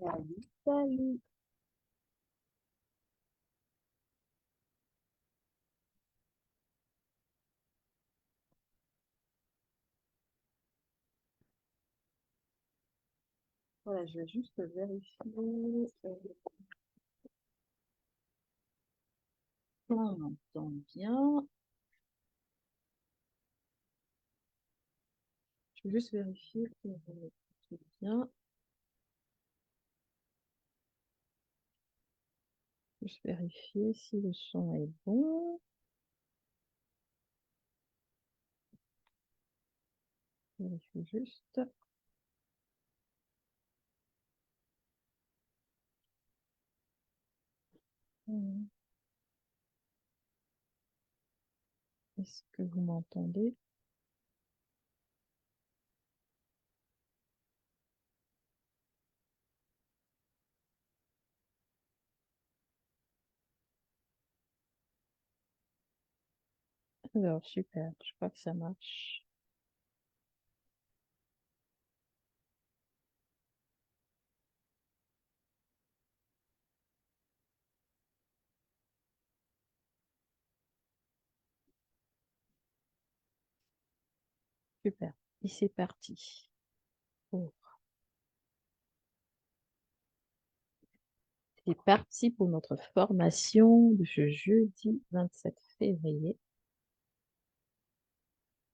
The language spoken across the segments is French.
Salut, salut. Voilà, je vais juste vérifier qu'on m'entend bien. Je vais juste vérifier que tout est bien. Juste vérifier si le son est bon. Vérifie juste. Est-ce que vous m'entendez? Alors, super. Je crois que ça marche. Super. Et c'est parti. Oh, c'est parti pour notre formation de ce jeudi 27 février.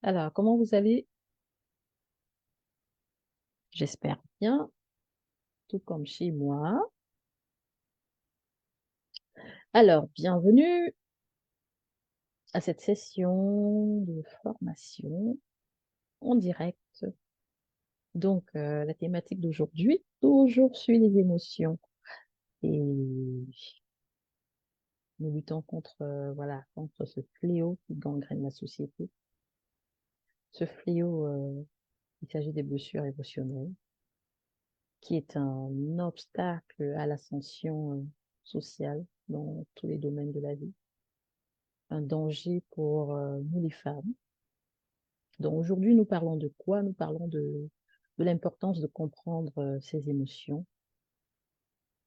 Alors, comment vous allez? J'espère bien, tout comme chez moi. Alors, bienvenue à cette session de formation en direct. Donc, la thématique d'aujourd'hui, toujours suit les émotions. Et nous luttons contre, voilà, contre ce fléau qui gangrène la société. Ce fléau, il s'agit des blessures émotionnelles, qui est un obstacle à l'ascension sociale dans tous les domaines de la vie, un danger pour nous les femmes. Donc aujourd'hui, nous parlons de quoi? Nous parlons de l'importance de comprendre ses émotions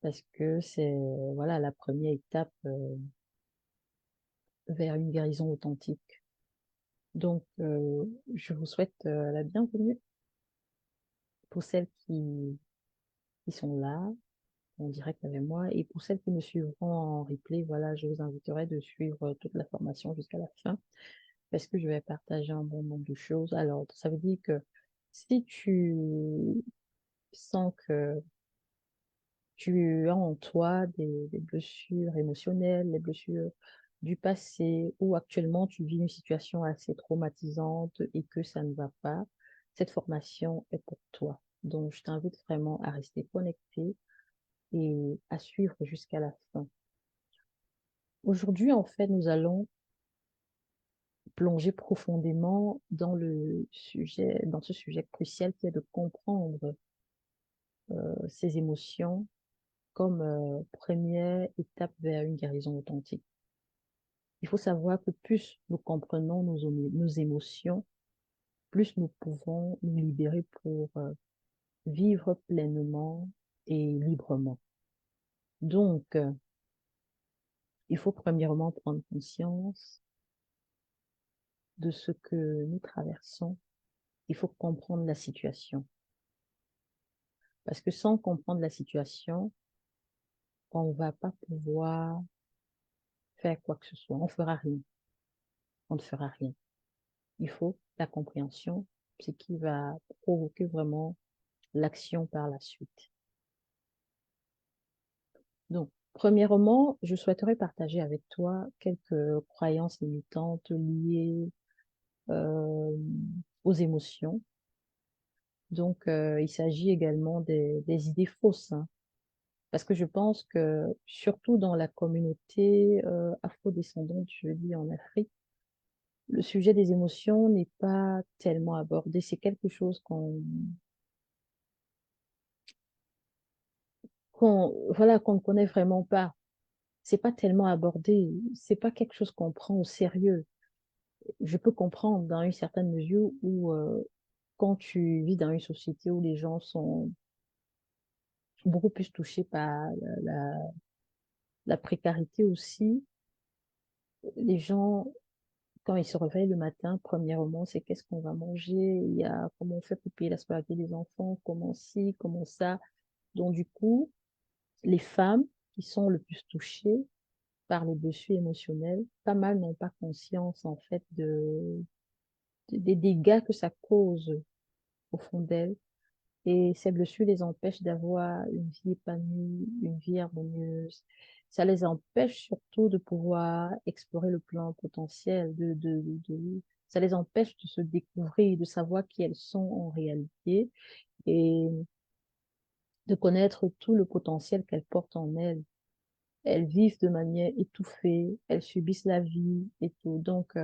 parce que c'est voilà la première étape vers une guérison authentique. Donc, je vous souhaite la bienvenue pour celles qui sont là en direct avec moi et pour celles qui me suivront en replay. Voilà, je vous inviterai de suivre toute la formation jusqu'à la fin parce que je vais partager un bon nombre de choses. Alors, ça veut dire que si tu sens que tu as en toi des blessures émotionnelles, des blessures du passé, ou actuellement tu vis une situation assez traumatisante et que ça ne va pas, cette formation est pour toi. Donc, je t'invite vraiment à rester connecté et à suivre jusqu'à la fin. Aujourd'hui, en fait, nous allons plonger profondément dans le sujet, dans ce sujet crucial qui est de comprendre ces émotions comme première étape vers une guérison authentique. Il faut savoir que plus nous comprenons nos émotions, plus nous pouvons nous libérer pour vivre pleinement et librement. Donc, il faut premièrement prendre conscience de ce que nous traversons. Il faut comprendre la situation. Parce que sans comprendre la situation, on ne va pas pouvoir faire quoi que ce soit. On ne fera rien. On ne fera rien. Il faut la compréhension, ce qui va provoquer vraiment l'action par la suite. Donc, premièrement, je souhaiterais partager avec toi quelques croyances limitantes liées euh, aux émotions. Donc, il s'agit également des idées fausses, hein, parce que je pense que surtout dans la communauté afro-descendante, je dis en Afrique, le sujet des émotions n'est pas tellement abordé. C'est quelque chose voilà, qu'on ne connaît vraiment pas. C'est pas tellement abordé. C'est pas quelque chose qu'on prend au sérieux. Je peux comprendre dans une certaine mesure où quand tu vis dans une société où les gens sont beaucoup plus touchées par la précarité aussi. Les gens, quand ils se réveillent le matin, premièrement, c'est qu'est-ce qu'on va manger, il y a comment on fait pour payer la scolarité des enfants, comment ci, comment ça. Donc, du coup, les femmes qui sont le plus touchées par les blessures émotionnelles, pas mal n'ont pas conscience, en fait, des dégâts que ça cause au fond d'elles. Et ces blessures les empêchent d'avoir une vie épanouie, une vie harmonieuse. Ça les empêche surtout de pouvoir explorer le plein potentiel, ça les empêche de se découvrir, de savoir qui elles sont en réalité et de connaître tout le potentiel qu'elles portent en elles. Elles vivent de manière étouffée, elles subissent la vie et tout. Donc,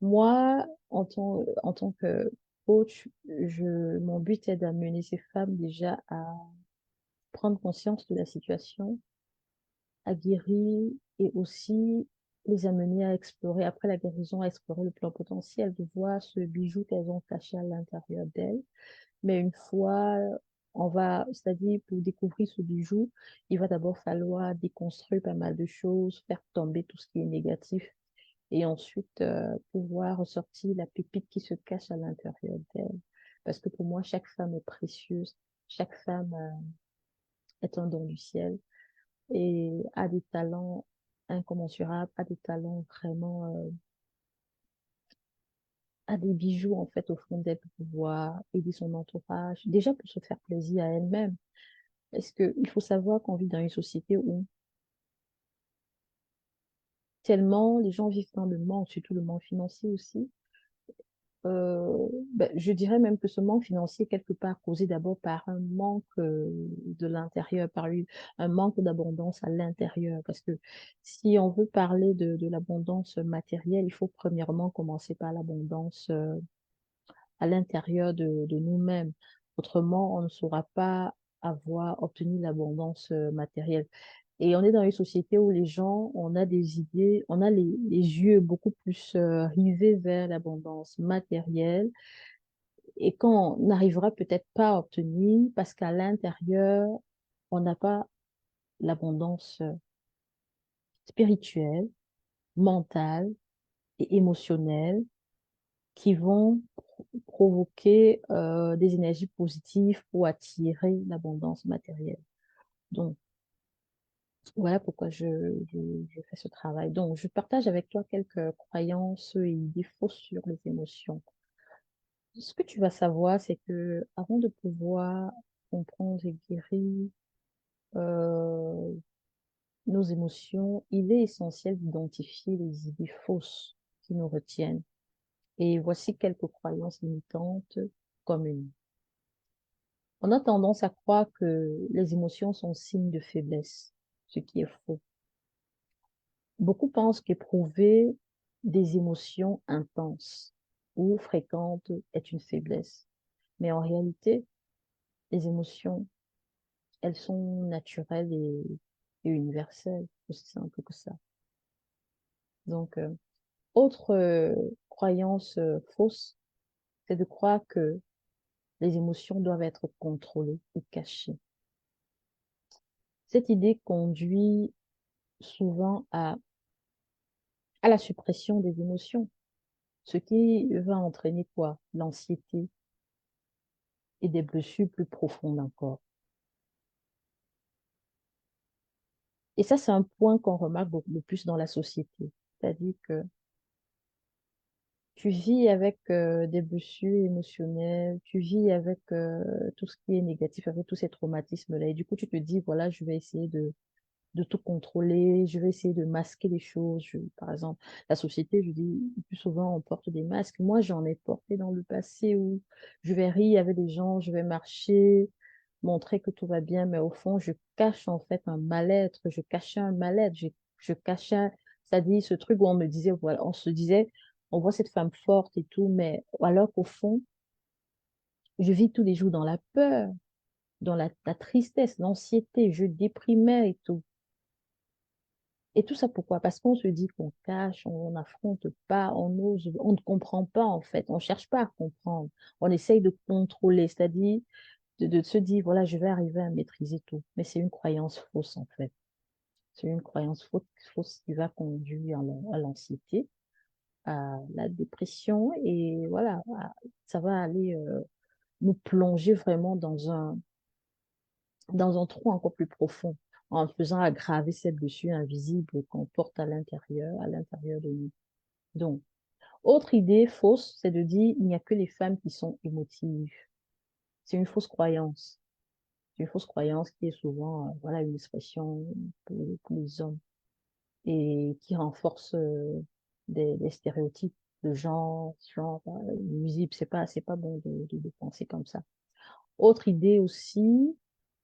moi, en tant que coach, mon but est d'amener ces femmes déjà à prendre conscience de la situation, à guérir et aussi les amener à explorer, après la guérison, à explorer le plan potentiel, de voir ce bijou qu'elles ont caché à l'intérieur d'elles. Mais une fois, c'est-à-dire pour découvrir ce bijou, il va d'abord falloir déconstruire pas mal de choses, faire tomber tout ce qui est négatif et ensuite pouvoir ressortir la pépite qui se cache à l'intérieur d'elle. Parce que pour moi, chaque femme est précieuse, chaque femme est un don du ciel et a des talents incommensurables, a des talents vraiment, a des bijoux en fait au fond d'elle pour pouvoir aider son entourage, déjà pour se faire plaisir à elle-même. Parce que il faut savoir qu'on vit dans une société où tellement les gens vivent dans le manque, surtout le manque financier aussi. Je dirais même que ce manque financier, quelque part, causé d'abord par un manque de l'intérieur, un manque d'abondance à l'intérieur. Parce que si on veut parler de l'abondance matérielle, il faut premièrement commencer par l'abondance à l'intérieur de nous-mêmes. Autrement, on ne saura pas avoir obtenu l'abondance matérielle. Et on est dans une société où les gens, on a des idées, on a les yeux beaucoup plus rivés vers l'abondance matérielle et qu'on n'arrivera peut-être pas à obtenir parce qu'à l'intérieur, on n'a pas l'abondance spirituelle, mentale et émotionnelle qui vont provoquer des énergies positives pour attirer l'abondance matérielle. Donc, voilà pourquoi je fais ce travail. Donc, je partage avec toi quelques croyances et idées fausses sur les émotions. Ce que tu vas savoir, c'est que avant de pouvoir comprendre et guérir euh, nos émotions, il est essentiel d'identifier les idées fausses qui nous retiennent. Et voici quelques croyances limitantes communes. On a tendance à croire que les émotions sont signes de faiblesse, ce qui est faux. Beaucoup pensent qu'éprouver des émotions intenses ou fréquentes est une faiblesse. Mais en réalité, les émotions, elles sont naturelles et universelles, aussi simple que ça. Donc, autre croyance fausse, c'est de croire que les émotions doivent être contrôlées ou cachées. Cette idée conduit souvent à la suppression des émotions, ce qui va entraîner quoi? L'anxiété et des blessures plus profondes encore. Et ça, c'est un point qu'on remarque beaucoup le plus dans la société. C'est-à-dire que tu vis avec des blessures émotionnelles, tu vis avec tout ce qui est négatif, avec tous ces traumatismes-là. Et du coup, tu te dis, voilà, je vais essayer de tout contrôler, je vais essayer de masquer les choses. Par exemple, la société, je dis, le plus souvent, on porte des masques. Moi, j'en ai porté dans le passé où je vais rire avec des gens, je vais marcher, montrer que tout va bien, mais au fond, je cache en fait un mal-être, je cachais un mal-être, je cachais, c'est-à-dire ce truc où on me disait, voilà, on se disait, on voit cette femme forte et tout, mais alors qu'au fond, je vis tous les jours dans la peur, dans la tristesse, l'anxiété, je déprimais et tout. Et tout ça pourquoi? Parce qu'on se dit qu'on cache, on n'affronte pas, on ose, on ne comprend pas en fait, on ne cherche pas à comprendre. On essaye de contrôler, c'est-à-dire de se dire, voilà, je vais arriver à maîtriser tout. Mais c'est une croyance fausse, en fait. C'est une croyance fausse qui va conduire à l'anxiété, à la dépression, et voilà, ça va aller nous plonger vraiment dans un trou encore plus profond, en faisant aggraver cette blessure invisible qu'on porte à l'intérieur de nous. Donc, autre idée fausse, c'est de dire il n'y a que les femmes qui sont émotives. C'est une fausse croyance. C'est une fausse croyance qui est souvent voilà, une expression pour les hommes et qui renforce des stéréotypes de genre nuisibles. C'est pas bon de penser comme ça. Autre idée aussi,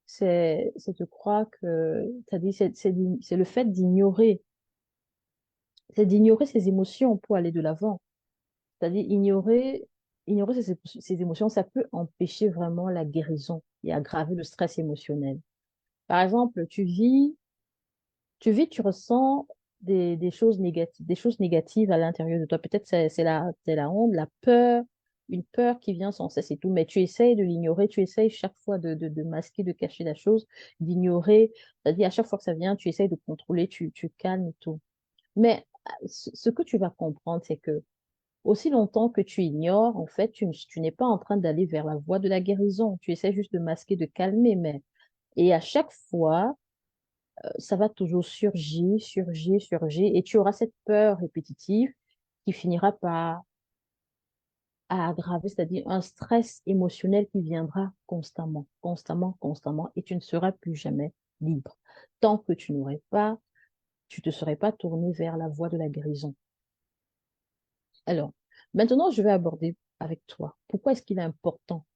c'est de croire que, c'est-à-dire, c'est le fait d'ignorer ses émotions pour aller de l'avant. C'est-à-dire, ignorer ses émotions, ça peut empêcher vraiment la guérison et aggraver le stress émotionnel. Par exemple, tu ressens des choses négatives à l'intérieur de toi. Peut-être c'est la honte, la peur, une peur qui vient sans cesse et tout, mais tu essayes de l'ignorer, tu essayes chaque fois de masquer, de cacher la chose, d'ignorer. C'est-à-dire, à chaque fois que ça vient, tu essayes de contrôler, tu calmes et tout. Mais ce que tu vas comprendre, c'est que aussi longtemps que tu ignores, en fait, tu n'es pas en train d'aller vers la voie de la guérison. Tu essaies juste de masquer, de calmer, mais et à chaque fois, ça va toujours surgir, et tu auras cette peur répétitive qui finira par aggraver, c'est-à-dire un stress émotionnel qui viendra constamment, et tu ne seras plus jamais libre. Tant que tu te serais pas tourné vers la voie de la guérison. Alors, maintenant, je vais aborder avec toi. Pourquoi est-ce qu'il est important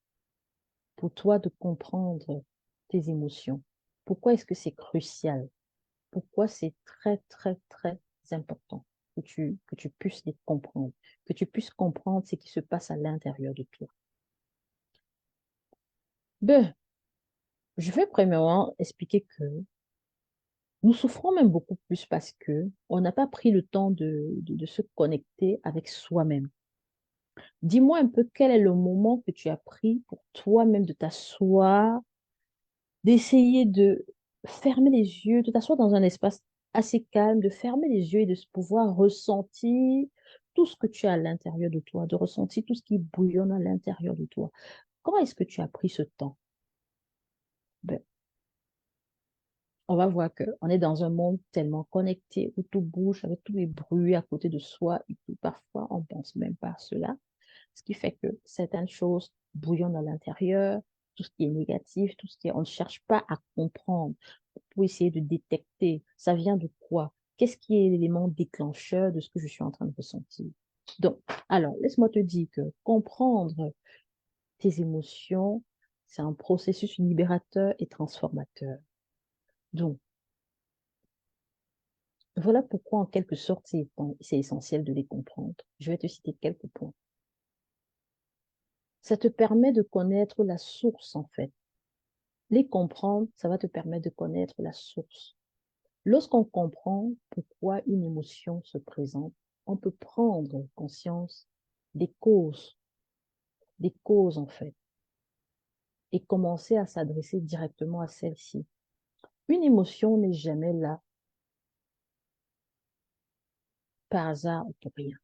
pour toi de comprendre tes émotions? Pourquoi est-ce que c'est crucial? Pourquoi c'est très important que tu puisses les comprendre, que tu puisses comprendre ce qui se passe à l'intérieur de toi. Ben, je vais premièrement expliquer que nous souffrons même beaucoup plus parce que on n'a pas pris le temps de se connecter avec soi-même. Dis-moi un peu quel est le moment que tu as pris pour toi-même de t'asseoir, d'essayer de fermer les yeux, de t'asseoir dans un espace assez calme, de fermer les yeux et de pouvoir ressentir tout ce que tu as à l'intérieur de toi, de ressentir tout ce qui bouillonne à l'intérieur de toi. Comment est-ce que tu as pris ce temps? Ben, on va voir qu'on est dans un monde tellement connecté où tout bouge avec tous les bruits à côté de soi et tout. Parfois, on ne pense même pas à cela. Ce qui fait que certaines choses bouillonnent à l'intérieur, tout ce qui est négatif, tout ce qui est, on ne cherche pas à comprendre pour essayer de détecter, ça vient de quoi? Qu'est-ce qui est l'élément déclencheur de ce que je suis en train de ressentir? Donc, alors, laisse-moi te dire que comprendre tes émotions, c'est un processus libérateur et transformateur. Donc, voilà pourquoi, en quelque sorte, c'est essentiel de les comprendre. Je vais te citer quelques points. Ça te permet de connaître la source, en fait. Les comprendre, ça va te permettre de connaître la source. Lorsqu'on comprend pourquoi une émotion se présente, on peut prendre conscience des causes en fait, et commencer à s'adresser directement à celle-ci. Une émotion n'est jamais là par hasard ou pour rien.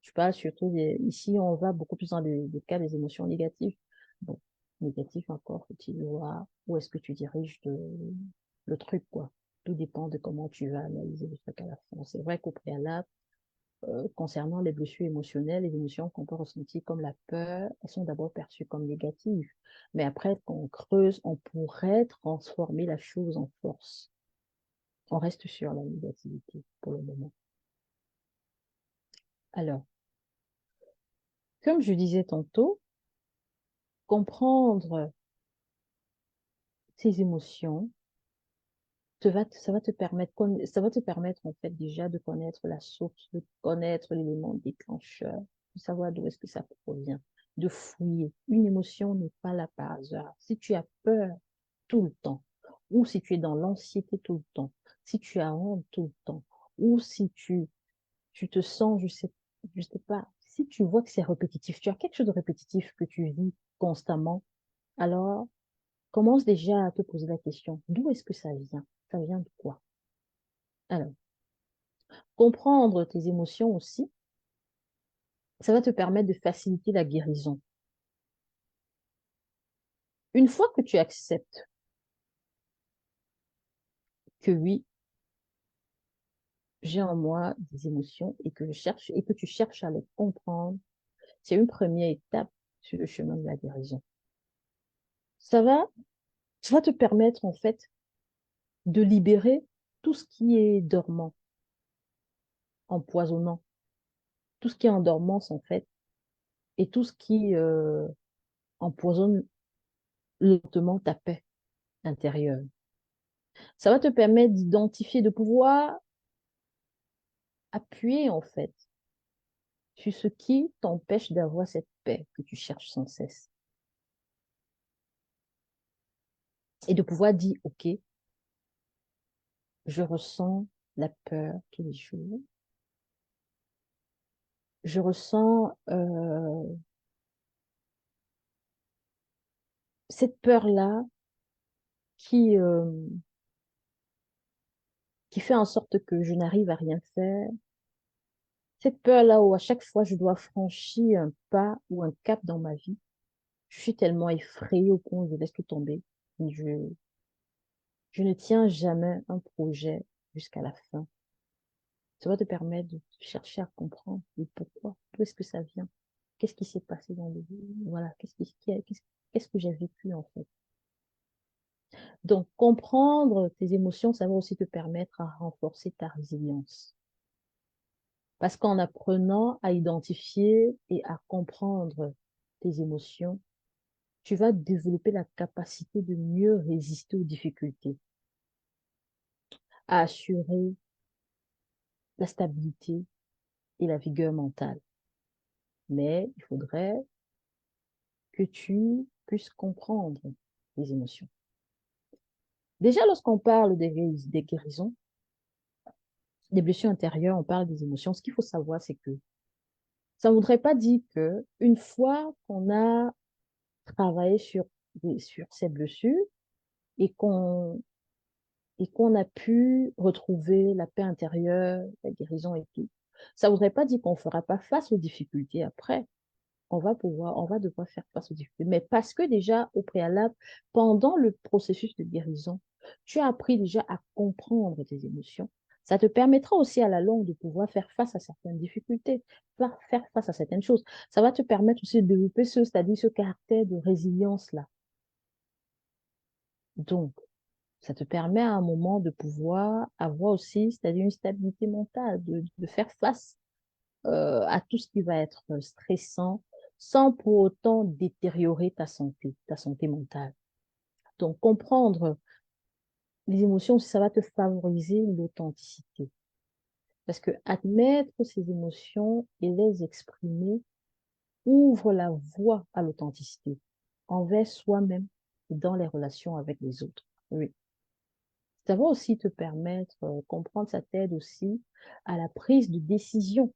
Je parle surtout ici, on va beaucoup plus dans le cas des émotions négatives. Bon, négatif encore, faut-il voir où est-ce que tu diriges le truc, quoi. Tout dépend de comment tu vas analyser le truc à la fin. C'est vrai qu'au préalable, concernant les blessures émotionnelles, les émotions qu'on peut ressentir comme la peur, elles sont d'abord perçues comme négatives. Mais après, quand on creuse, on pourrait transformer la chose en force. On reste sur la négativité pour le moment. Alors, comme je disais tantôt, comprendre ces émotions, ça va te permettre en fait déjà de connaître la source, de connaître l'élément déclencheur, de savoir d'où est-ce que ça provient, de fouiller. Une émotion n'est pas là par hasard. Si tu as peur tout le temps, ou si tu es dans l'anxiété tout le temps, si tu as honte tout le temps, ou si tu te sens, je sais pas, si tu vois que c'est répétitif, tu as quelque chose de répétitif que tu vis constamment, Alors, commence déjà à te poser la question, d'où est-ce que ça vient? Ça vient de quoi? Alors, comprendre tes émotions aussi, ça va te permettre de faciliter la guérison. Une fois que tu acceptes que oui, j'ai en moi des émotions et que je cherche et que tu cherches à les comprendre, c'est une première étape sur le chemin de la guérison. Ça va, ça va te permettre en fait de libérer tout ce qui est dormant, empoisonnant, tout ce qui est en dormance en fait, et tout ce qui empoisonne lentement ta paix intérieure. Ça va te permettre d'identifier, de pouvoir appuyer en fait sur ce qui t'empêche d'avoir cette paix que tu cherches sans cesse. Et de pouvoir dire, OK, je ressens la peur tous les jours. Je ressens cette peur-là qui, euh, qui fait en sorte que je n'arrive à rien faire. Cette peur-là où à chaque fois je dois franchir un pas ou un cap dans ma vie, je suis tellement effrayée au point où je laisse tout tomber. Je, je ne tiens jamais un projet jusqu'à la fin. Ça va te permettre de chercher à comprendre le pourquoi, d'où est-ce que ça vient, qu'est-ce qui s'est passé dans le vie, voilà, qu'est-ce que j'ai vécu en fait. Donc, comprendre tes émotions, ça va aussi te permettre à renforcer ta résilience. Parce qu'en apprenant à identifier et à comprendre tes émotions, tu vas développer la capacité de mieux résister aux difficultés, à assurer la stabilité et la vigueur mentale. Mais il faudrait que tu puisses comprendre les émotions. Déjà, lorsqu'on parle des guérisons, des blessures intérieures, on parle des émotions. Ce qu'il faut savoir, c'est que ça ne voudrait pas dire que une fois qu'on a travaillé sur ces blessures et qu'on a pu retrouver la paix intérieure, la guérison et tout, ça ne voudrait pas dire qu'on ne fera pas face aux difficultés après. On va devoir faire face aux difficultés. Mais parce que déjà, au préalable, pendant le processus de guérison, tu as appris déjà à comprendre tes émotions. Ça te permettra aussi à la longue de pouvoir faire face à certaines difficultés, faire face à certaines choses. Ça va te permettre aussi de développer c'est-à-dire ce caractère de résilience-là. Donc, ça te permet à un moment de pouvoir avoir aussi, c'est-à-dire une stabilité mentale, de faire face à tout ce qui va être stressant, sans pour autant détériorer ta santé mentale. Donc, comprendre les émotions, ça va te favoriser l'authenticité. Parce que admettre ces émotions et les exprimer ouvre la voie à l'authenticité envers soi-même et dans les relations avec les autres. Oui. Ça va aussi te permettre, comprendre, ça t'aide aussi à la prise de décision.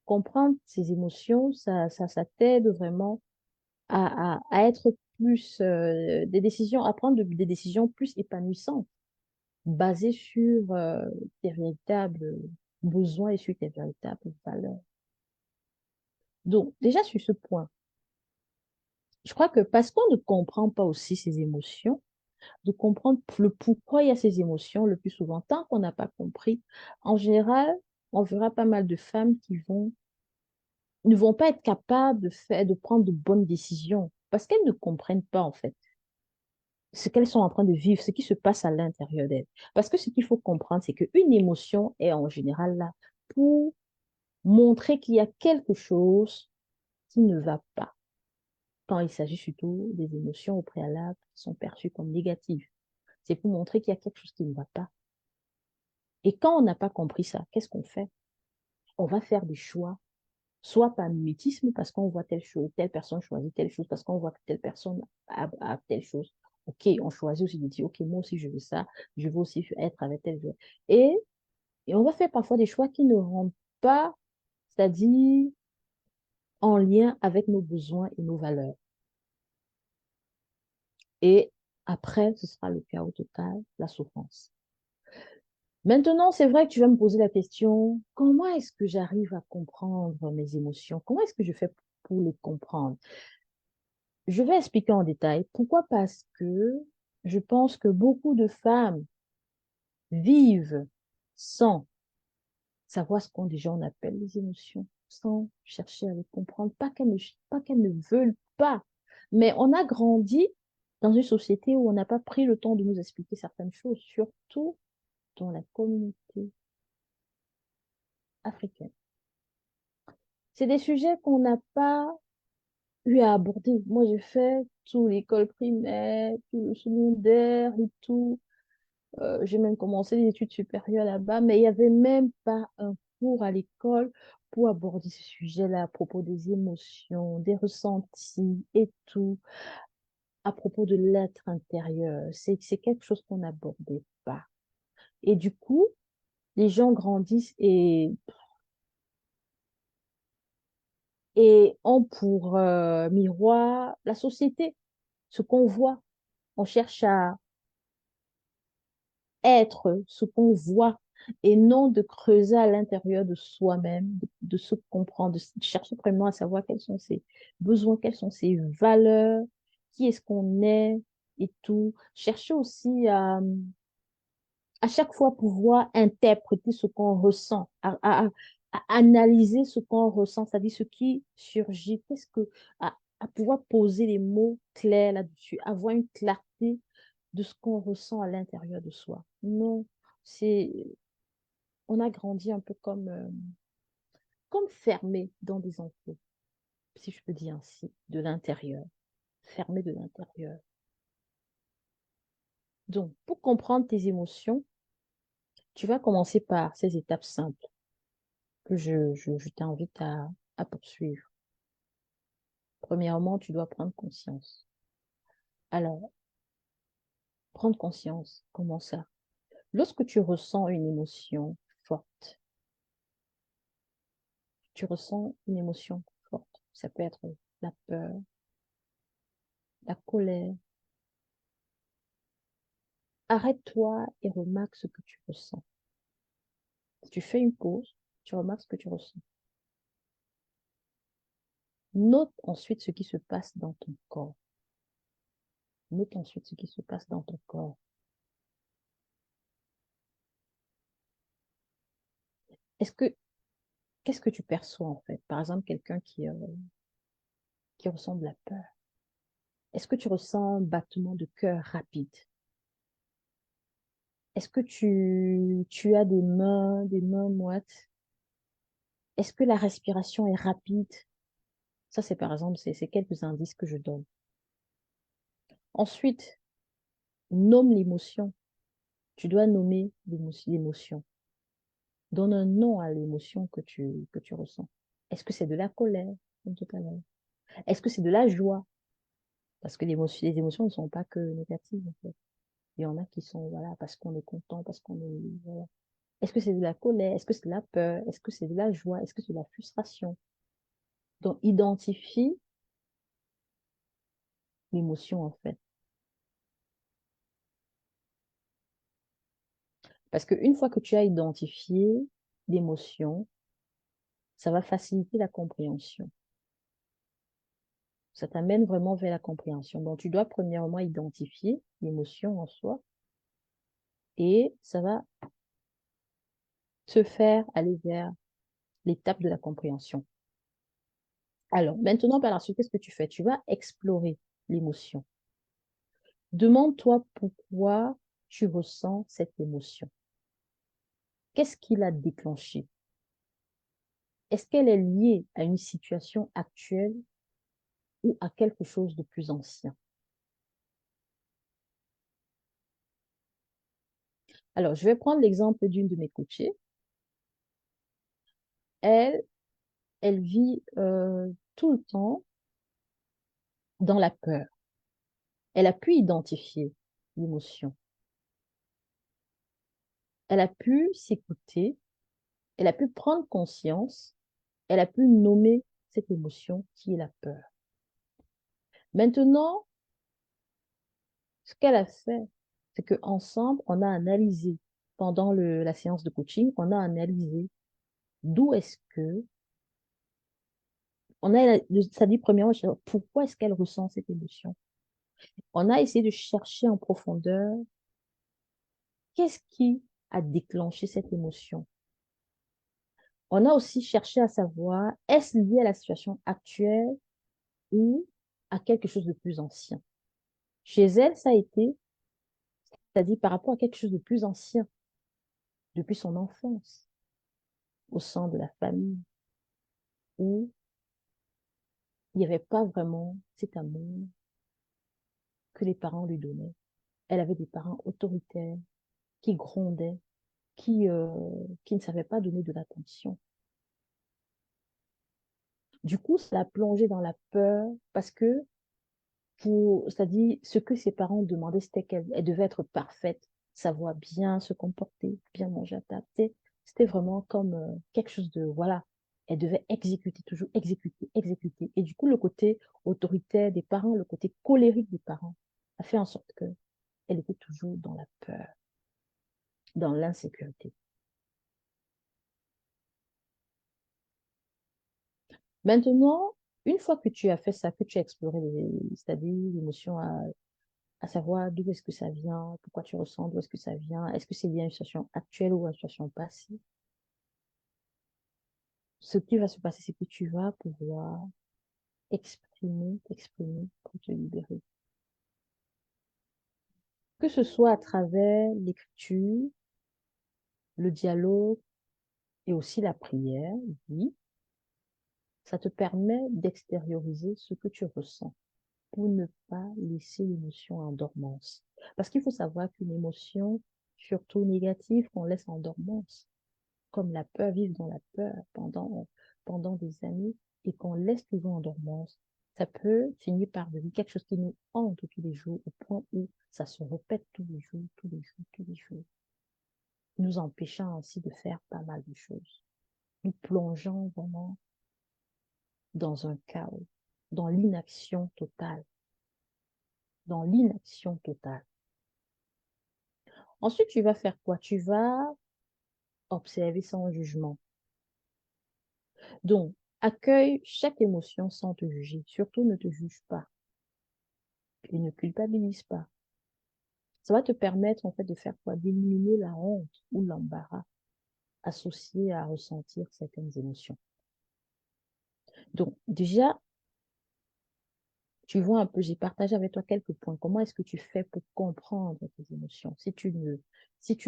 Comprendre ses émotions, ça t'aide vraiment à être plus, des décisions, à prendre des décisions plus épanouissantes, basées sur tes véritables besoins et sur tes véritables valeurs. Donc, déjà sur ce point, je crois que parce qu'on ne comprend pas aussi ses émotions, de comprendre le pourquoi il y a ces émotions, le plus souvent, tant qu'on n'a pas compris, en général, on verra pas mal de femmes qui ne vont pas être capables de prendre de bonnes décisions parce qu'elles ne comprennent pas, en fait, ce qu'elles sont en train de vivre, ce qui se passe à l'intérieur d'elles. Parce que ce qu'il faut comprendre, c'est qu'une émotion est en général là pour montrer qu'il y a quelque chose qui ne va pas, quand il s'agit surtout des émotions au préalable qui sont perçues comme négatives. C'est pour montrer qu'il y a quelque chose qui ne va pas. Et quand on n'a pas compris ça, qu'est-ce qu'on fait? On va faire des choix, soit par mimétisme, parce qu'on voit telle chose, telle personne choisit telle chose, parce qu'on voit que telle personne a telle chose. OK, on choisit aussi de dire, OK, moi aussi je veux ça, je veux aussi être avec tel. Et, et on va faire parfois des choix qui ne rendent pas, c'est-à-dire en lien avec nos besoins et nos valeurs. Et après, ce sera le chaos total, la souffrance. Maintenant, c'est vrai que tu vas me poser la question, comment est-ce que j'arrive à comprendre mes émotions? Comment est-ce que je fais pour les comprendre? Je vais expliquer en détail. Pourquoi? Parce que je pense que beaucoup de femmes vivent sans savoir ce qu'on déjà on appelle les émotions, sans chercher à les comprendre. Pas qu'elles ne veulent pas, mais on a grandi dans une société où on n'a pas pris le temps de nous expliquer certaines choses, surtout dans la communauté africaine. C'est des sujets qu'on n'a pas eu à aborder. Moi, j'ai fait tout l'école primaire, tout le secondaire et tout. J'ai même commencé les études supérieures là-bas, mais il n'y avait même pas un cours à l'école pour aborder ce sujet-là à propos des émotions, des ressentis et tout, à propos de l'être intérieur. C'est quelque chose qu'on n'abordait pas. Et du coup, les gens grandissent et ont pour miroir la société, ce qu'on voit. On cherche à être ce qu'on voit et non de creuser à l'intérieur de soi-même, de se comprendre, de chercher vraiment à savoir quels sont ses besoins, quelles sont ses valeurs, qui est-ce qu'on est et tout. Chercher aussi à chaque fois pouvoir interpréter ce qu'on ressent, à analyser ce qu'on ressent, c'est-à-dire ce qui surgit, à pouvoir poser les mots clairs là-dessus, avoir une clarté de ce qu'on ressent à l'intérieur de soi. Non, c'est, on a grandi un peu comme fermé dans des enclos, si je peux dire ainsi, de l'intérieur, fermé de l'intérieur. Donc, pour comprendre tes émotions, tu vas commencer par ces étapes simples que je t'invite à poursuivre. Premièrement, tu dois prendre conscience. Alors, prendre conscience, comment ça? Lorsque tu ressens une émotion forte, tu ressens une émotion forte. Ça peut être la peur, la colère. Arrête-toi et remarque ce que tu ressens. Tu fais une pause, tu remarques ce que tu ressens. Note ensuite ce qui se passe dans ton corps. Note ensuite ce qui se passe dans ton corps. Est-ce que, qu'est-ce que tu perçois en fait? Par exemple, quelqu'un qui ressent de la peur. Est-ce que tu ressens un battement de cœur rapide? Est-ce que tu as des mains moites? Est-ce que la respiration est rapide? Ça, c'est par exemple, c'est quelques indices que je donne. Ensuite, nomme l'émotion. Tu dois nommer l'émotion. Donne un nom à l'émotion que tu ressens. Est-ce que c'est de la colère, comme tout à l'heure? Est-ce que c'est de la joie? Parce que les émotions ne sont pas que négatives, en fait. Il y en a qui sont, voilà, parce qu'on est content, parce qu'on est, voilà. Est-ce que c'est de la colère? Est-ce que c'est de la peur? Est-ce que c'est de la joie? Est-ce que c'est de la frustration? Donc, identifie l'émotion, en fait. Parce qu'une fois que tu as identifié l'émotion, ça va faciliter la compréhension. Ça t'amène vraiment vers la compréhension. Donc, tu dois premièrement identifier l'émotion en soi et ça va te faire aller vers l'étape de la compréhension. Alors, maintenant, par la suite, qu'est-ce que tu fais? Tu vas explorer l'émotion. Demande-toi pourquoi tu ressens cette émotion. Qu'est-ce qui l'a déclenchée? Est-ce qu'elle est liée à une situation actuelle ou à quelque chose de plus ancien? Alors, je vais prendre l'exemple d'une de mes coachées. Elle, elle vit tout le temps dans la peur. Elle a pu identifier l'émotion. Elle a pu s'écouter. Elle a pu prendre conscience. Elle a pu nommer cette émotion qui est la peur. Maintenant, Ce qu'elle a fait, c'est qu'ensemble, on a analysé, pendant la séance de coaching, on a analysé d'où est-ce que, ça dit premièrement, pourquoi est-ce qu'elle ressent cette émotion? On a essayé de chercher en profondeur qu'est-ce qui a déclenché cette émotion. On a aussi cherché à savoir, est-ce lié à la situation actuelle ou à quelque chose de plus ancien? Chez elle, ça a été, c'est-à-dire par rapport à quelque chose de plus ancien, depuis son enfance, au sein de la famille, où il n'y avait pas vraiment cet amour que les parents lui donnaient. Elle avait des parents autoritaires, qui grondaient, qui ne savaient pas donner de l'attention. Du coup, ça l'a plongée dans la peur parce que, c'est-à-dire, ce que ses parents demandaient, c'était qu'elle devait être parfaite, savoir bien se comporter, bien manger à table. C'était vraiment comme quelque chose de, voilà, elle devait exécuter, toujours exécuter, exécuter. Et du coup, le côté autoritaire des parents, le côté colérique des parents, a fait en sorte qu'elle était toujours dans la peur, dans l'insécurité. Maintenant, une fois que tu as fait ça, que tu as exploré, c'est-à-dire l'émotion à savoir d'où est-ce que ça vient, pourquoi tu ressens, d'où est-ce que ça vient, est-ce que c'est lié à une situation actuelle ou à une situation passée, ce qui va se passer, c'est que tu vas pouvoir t'exprimer pour te libérer. Que ce soit à travers l'écriture, le dialogue et aussi la prière, oui, ça te permet d'extérioriser ce que tu ressens pour ne pas laisser l'émotion en dormance. Parce qu'il faut savoir qu'une émotion, surtout négative, qu'on laisse en dormance, comme la peur, vivre dans la peur pendant des années et qu'on laisse toujours en dormance, ça peut finir par devenir quelque chose qui nous hante tous les jours, au point où ça se répète tous les jours, tous les jours, tous les jours, nous empêchant ainsi de faire pas mal de choses. Nous plongeons vraiment dans un chaos, dans l'inaction totale, dans l'inaction totale. Ensuite, tu vas faire quoi? Tu vas observer sans jugement. Donc, accueille chaque émotion sans te juger. Surtout, ne te juge pas et ne culpabilise pas. Ça va te permettre, en fait, de faire quoi? D'éliminer la honte ou l'embarras associé à ressentir certaines émotions. Donc, déjà, tu vois un peu, j'ai partagé avec toi quelques points. Comment est-ce que tu fais pour comprendre tes émotions? Si tu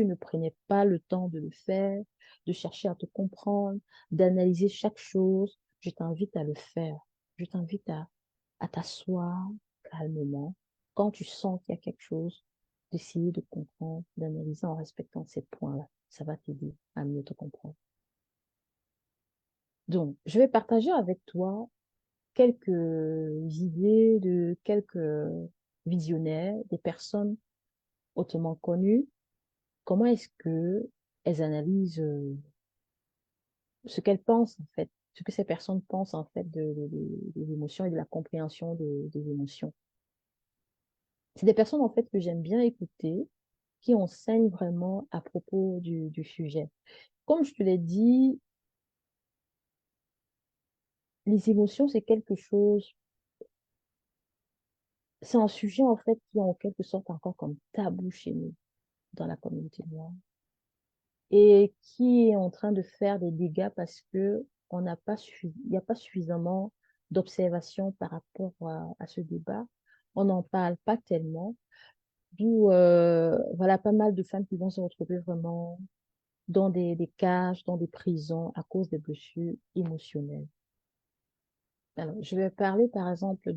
ne prenais pas le temps de le faire, de chercher à te comprendre, d'analyser chaque chose, je t'invite à le faire. Je t'invite à t'asseoir calmement. Quand tu sens qu'il y a quelque chose, d'essayer de comprendre, d'analyser en respectant ces points-là. Ça va t'aider à mieux te comprendre. Donc, je vais partager avec toi quelques idées de quelques visionnaires, des personnes hautement connues. Comment est-ce que elles analysent ce qu'elles pensent en fait, ce que ces personnes pensent en fait des émotions et de la compréhension des émotions. C'est des personnes en fait que j'aime bien écouter, qui enseignent vraiment à propos du sujet. Comme je te l'ai dit, les émotions, c'est quelque chose, c'est un sujet en fait qui est en quelque sorte encore comme tabou chez nous dans la communauté noire et qui est en train de faire des dégâts parce que il n'y a pas suffisamment d'observation par rapport à ce débat. On n'en parle pas tellement, d'où voilà pas mal de femmes qui vont se retrouver vraiment dans des cages, dans des prisons à cause des blessures émotionnelles. Alors, je vais parler par exemple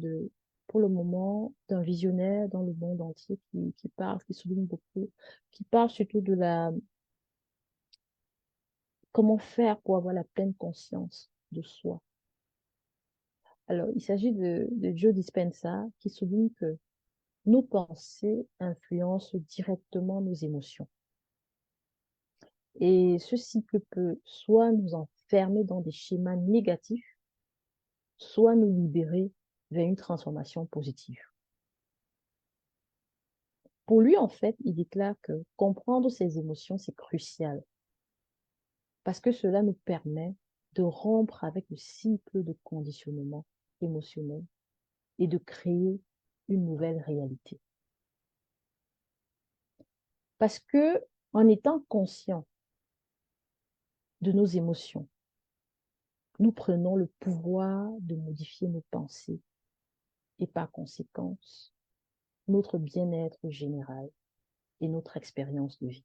pour le moment, d'un visionnaire dans le monde entier qui parle, qui souligne beaucoup, qui parle surtout de comment faire pour avoir la pleine conscience de soi. Alors, il s'agit de Joe Dispenza qui souligne que nos pensées influencent directement nos émotions. Et ce cycle peut soit nous enfermer dans des schémas négatifs, soit nous libérer vers une transformation positive. Pour lui, en fait, il déclare que comprendre ses émotions, c'est crucial parce que cela nous permet de rompre avec le cycle de conditionnement émotionnel et de créer une nouvelle réalité. Parce que en étant conscient de nos émotions, nous prenons le pouvoir de modifier nos pensées et par conséquence, notre bien-être général et notre expérience de vie.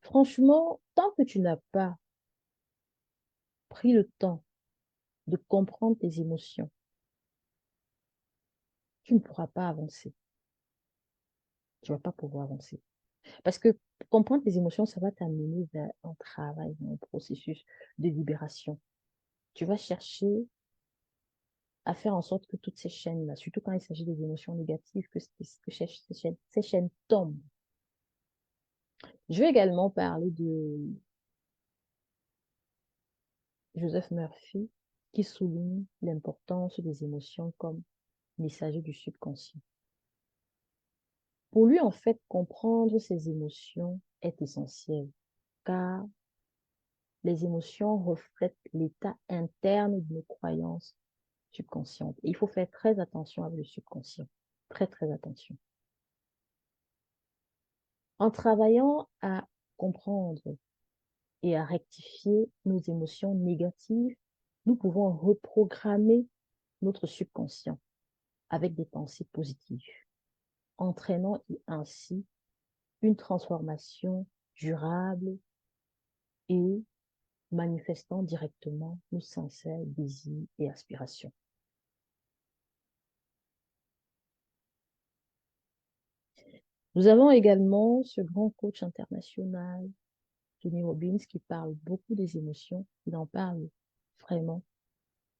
Franchement, tant que tu n'as pas pris le temps de comprendre tes émotions, tu ne pourras pas avancer. Tu ne vas pas pouvoir avancer. Parce que comprendre tes émotions, ça va t'amener vers un travail, un processus de libération. Tu vas chercher à faire en sorte que toutes ces chaînes-là, surtout quand il s'agit des émotions négatives, que ces chaînes tombent. Je vais également parler de Joseph Murphy, qui souligne l'importance des émotions comme messager du subconscient. Pour lui, en fait, comprendre ses émotions est essentiel, car les émotions reflètent l'état interne de nos croyances subconscientes. Et il faut faire très attention avec le subconscient. Très, très attention. En travaillant à comprendre et à rectifier nos émotions négatives, nous pouvons reprogrammer notre subconscient avec des pensées positives, entraînant ainsi une transformation durable et manifestant directement nos sincères désirs et aspirations. Nous avons également ce grand coach international, Tony Robbins, qui parle beaucoup des émotions. Il en parle vraiment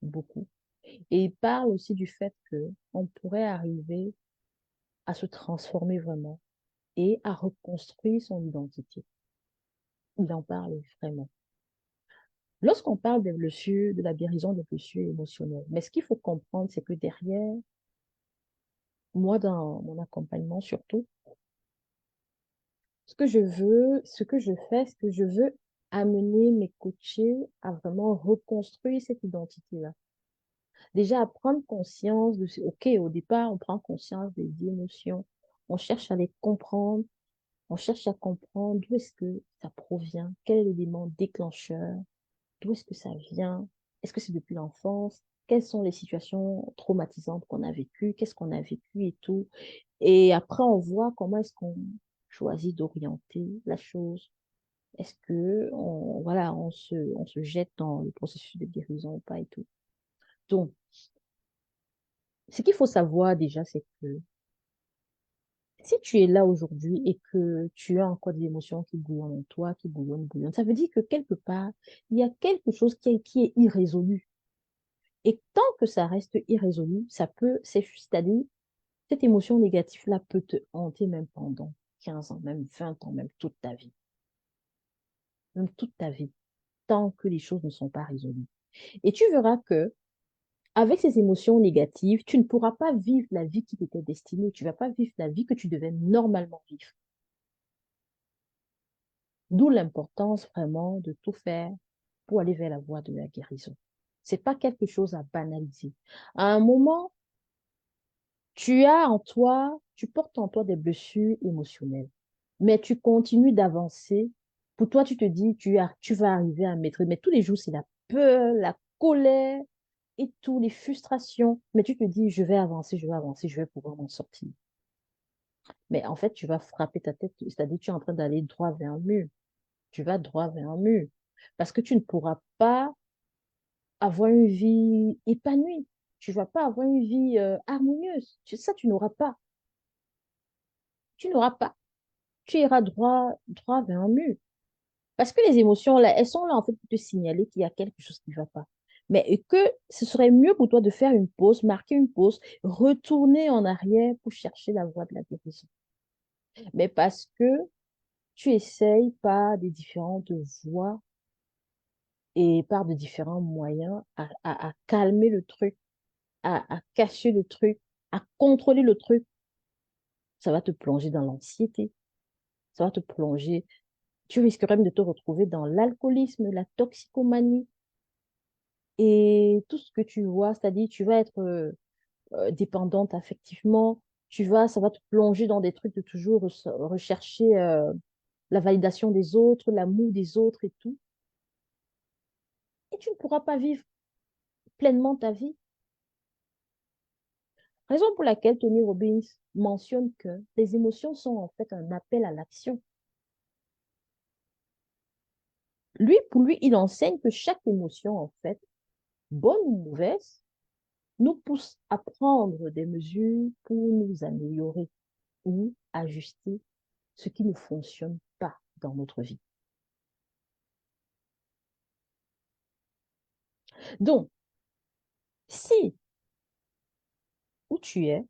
beaucoup. Et il parle aussi du fait qu'on pourrait arriver à se transformer vraiment et à reconstruire son identité. Il en parle vraiment. Lorsqu'on parle des blessures, de la guérison des blessures émotionnelles, mais ce qu'il faut comprendre, c'est que derrière, moi, dans mon accompagnement surtout, ce que je fais, ce que je veux amener mes coachés à vraiment reconstruire cette identité-là. Déjà, à prendre conscience OK, au départ, on prend conscience des émotions, on cherche à les comprendre, on cherche à comprendre d'où est-ce que ça provient, quel est l'élément déclencheur, d'où est-ce que ça vient, est-ce que c'est depuis l'enfance, quelles sont les situations traumatisantes qu'on a vécues, qu'est-ce qu'on a vécu et tout. Et après, on voit comment est-ce qu'on choisit d'orienter la chose. Est-ce que voilà, on se jette dans le processus de guérison ou pas et tout. Donc, ce qu'il faut savoir déjà, c'est que si tu es là aujourd'hui et que tu as encore des émotions qui bouillonnent en toi, qui bouillonnent, ça veut dire que quelque part, il y a quelque chose qui est irrésolu. Et tant que ça reste irrésolu, c'est-à-dire, cette émotion négative-là peut te hanter même pendant 15 ans, même 20 ans, même toute ta vie, tant que les choses ne sont pas résolues. Et tu verras que avec ces émotions négatives, tu ne pourras pas vivre la vie qui t'était destinée. Tu ne vas pas vivre la vie que tu devais normalement vivre. D'où l'importance vraiment de tout faire pour aller vers la voie de la guérison. C'est pas quelque chose à banaliser. À un moment, tu portes en toi des blessures émotionnelles, mais tu continues d'avancer. Pour toi, tu te dis, tu vas arriver à maîtriser. Mais tous les jours, c'est la peur, la colère et tout, les frustrations. Mais tu te dis, je vais avancer, je vais pouvoir m'en sortir. Mais en fait, tu vas frapper ta tête, c'est-à-dire tu es en train d'aller droit vers un mur. Tu vas droit vers un mur. Parce que tu ne pourras pas avoir une vie épanouie. Tu ne vas pas avoir une vie harmonieuse. Ça, tu n'auras pas. Tu n'auras pas. Tu iras droit vers un mur. Parce que les émotions, là, elles sont là, en fait, pour te signaler qu'il y a quelque chose qui ne va pas. Mais que ce serait mieux pour toi de faire une pause, marquer une pause, retourner en arrière pour chercher la voie de la guérison. Mais parce que tu essayes par des différentes voies et par de différents moyens à calmer le truc. à cacher le truc, à contrôler le truc, ça va te plonger dans l'anxiété, ça va te plonger, tu risquerais même de te retrouver dans l'alcoolisme, la toxicomanie et tout ce que tu vois, c'est-à-dire tu vas être dépendante affectivement, ça va te plonger dans des trucs de toujours rechercher la validation des autres, l'amour des autres et tout. Et tu ne pourras pas vivre pleinement ta vie. Raison pour laquelle Tony Robbins mentionne que les émotions sont en fait un appel à l'action. Pour lui, il enseigne que chaque émotion, en fait, bonne ou mauvaise, nous pousse à prendre des mesures pour nous améliorer ou ajuster ce qui ne fonctionne pas dans notre vie. Donc, si où tu es,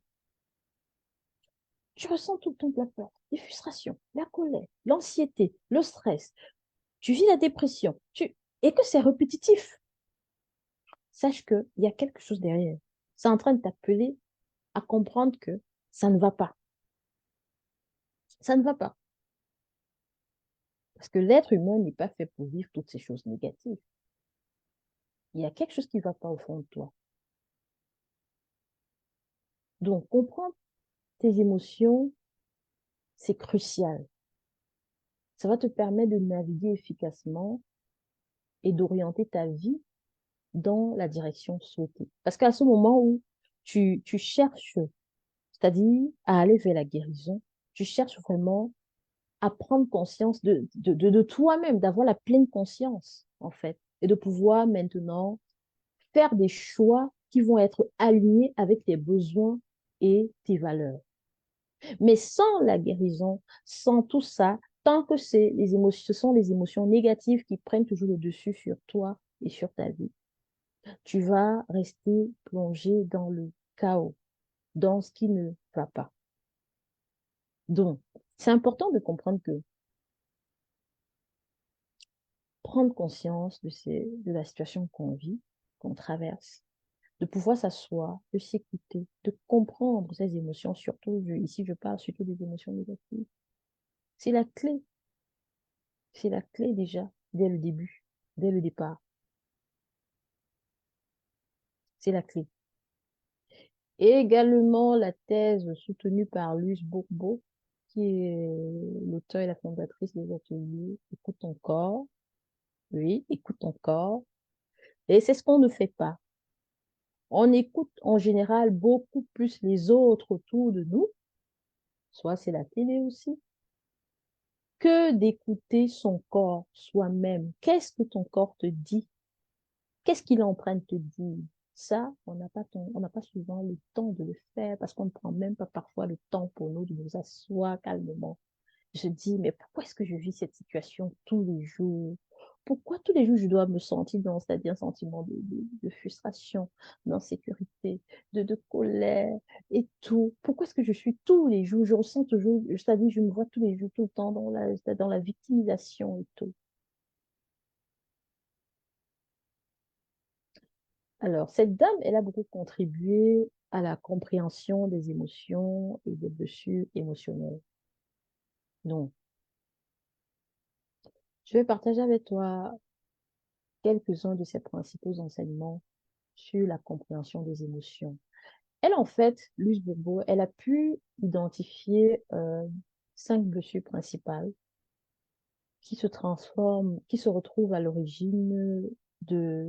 tu ressens tout le temps de la peur, les frustrations, la colère, l'anxiété, le stress, tu vis la dépression, et que c'est répétitif, sache qu'il y a quelque chose derrière. C'est en train de t'appeler à comprendre que ça ne va pas. Ça ne va pas. Parce que l'être humain n'est pas fait pour vivre toutes ces choses négatives. Il y a quelque chose qui ne va pas au fond de toi. Donc, comprendre tes émotions, c'est crucial. Ça va te permettre de naviguer efficacement et d'orienter ta vie dans la direction souhaitée. Parce qu'à ce moment où tu cherches, c'est-à-dire à aller vers la guérison, tu cherches vraiment à prendre conscience de toi-même, d'avoir la pleine conscience, en fait, et de pouvoir maintenant faire des choix qui vont être alignés avec tes besoins et tes valeurs. Mais sans la guérison, sans tout ça, tant que ce sont les émotions négatives qui prennent toujours le dessus sur toi et sur ta vie, tu vas rester plongé dans le chaos, dans ce qui ne va pas. Donc, c'est important de comprendre que prendre conscience de la situation qu'on vit, qu'on traverse, de pouvoir s'asseoir, de s'écouter, de comprendre ses émotions, surtout, ici je parle surtout des émotions négatives. C'est la clé. C'est la clé déjà, dès le début, dès le départ. C'est la clé. Et également la thèse soutenue par Luce Bourbeau, qui est l'auteur et la fondatrice des ateliers Écoute ton corps. Oui, écoute ton corps. Et c'est ce qu'on ne fait pas. On écoute en général beaucoup plus les autres autour de nous, soit c'est la télé aussi, que d'écouter son corps soi-même. Qu'est-ce que ton corps te dit? Qu'est-ce qu'il est en train de te dire? Ça, on n'a pas souvent le temps de le faire parce qu'on ne prend même pas parfois le temps pour nous de nous asseoir calmement. Je dis, mais pourquoi est-ce que je vis cette situation tous les jours? Pourquoi tous les jours je dois me sentir dans, c'est-à-dire un sentiment de frustration, d'insécurité, de colère et tout? Pourquoi est-ce que je suis tous les jours, je ressens toujours, c'est-à-dire je me vois tous les jours, tout le temps dans la victimisation et tout? Alors, cette dame, elle a beaucoup contribué à la compréhension des émotions et des blessures émotionnelles. Donc, je vais partager avec toi quelques-uns de ses principaux enseignements sur la compréhension des émotions. Elle, en fait, Luce Bourbeau, elle a pu identifier 5 blessures principales qui se retrouvent à l'origine de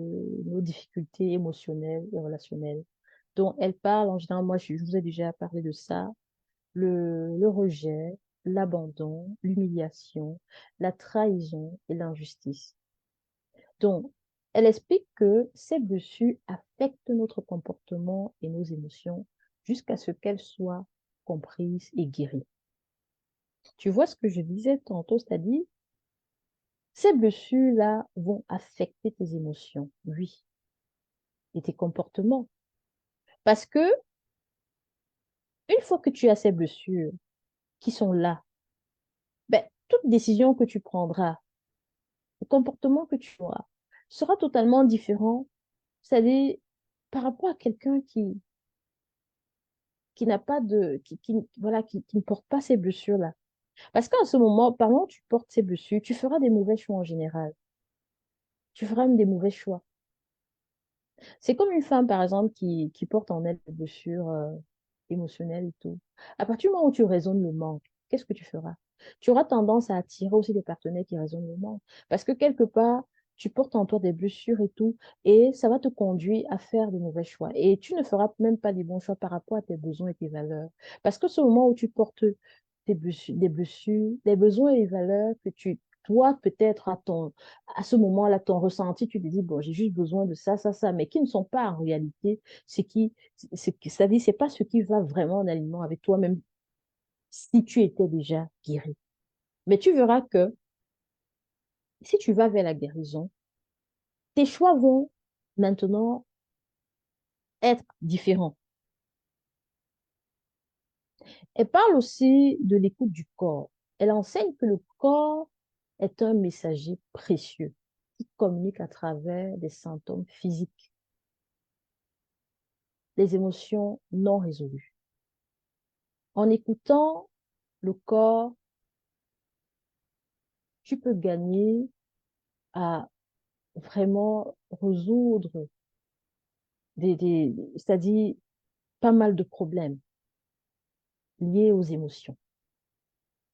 nos difficultés émotionnelles et relationnelles, dont elle parle en général, moi je vous ai déjà parlé de ça, le rejet, l'abandon, l'humiliation, la trahison et l'injustice. Donc, elle explique que ces blessures affectent notre comportement et nos émotions jusqu'à ce qu'elles soient comprises et guéries. Tu vois ce que je disais tantôt, c'est-à-dire, ces blessures-là vont affecter tes émotions, oui, et tes comportements. Parce que une fois que tu as ces blessures qui sont là, ben, toute décision que tu prendras, le comportement que tu auras, sera totalement différent. C'est-à-dire, par rapport à quelqu'un qui n'a pas de, voilà, qui ne porte pas ces blessures-là. Parce qu'à ce moment, pendant que tu portes ces blessures, tu feras des mauvais choix en général. Tu feras même des mauvais choix. C'est comme une femme, par exemple, qui porte en elle des blessures émotionnelles et tout. À partir du moment où tu raisonnes le manque, qu'est-ce que tu feras? Tu auras tendance à attirer aussi des partenaires qui raisonnent le manque. Parce que quelque part, tu portes en toi des blessures et tout, et ça va te conduire à faire de mauvais choix. Et tu ne feras même pas des bons choix par rapport à tes besoins et tes valeurs. Parce que ce moment où tu portes des blessures, des besoins et des valeurs que toi, peut-être à ce moment-là, ton ressenti, tu te dis, bon, j'ai juste besoin de ça, ça, ça, mais qui ne sont pas en réalité, c'est-à-dire, c'est pas ce qui va vraiment en alignement avec toi-même si tu étais déjà guéri. Mais tu verras que si tu vas vers la guérison, tes choix vont maintenant être différents. Elle parle aussi de l'écoute du corps. Elle enseigne que le corps est un messager précieux qui communique à travers des symptômes physiques, des émotions non résolues. En écoutant le corps, tu peux gagner à vraiment résoudre c'est-à-dire pas mal de problèmes liés aux émotions.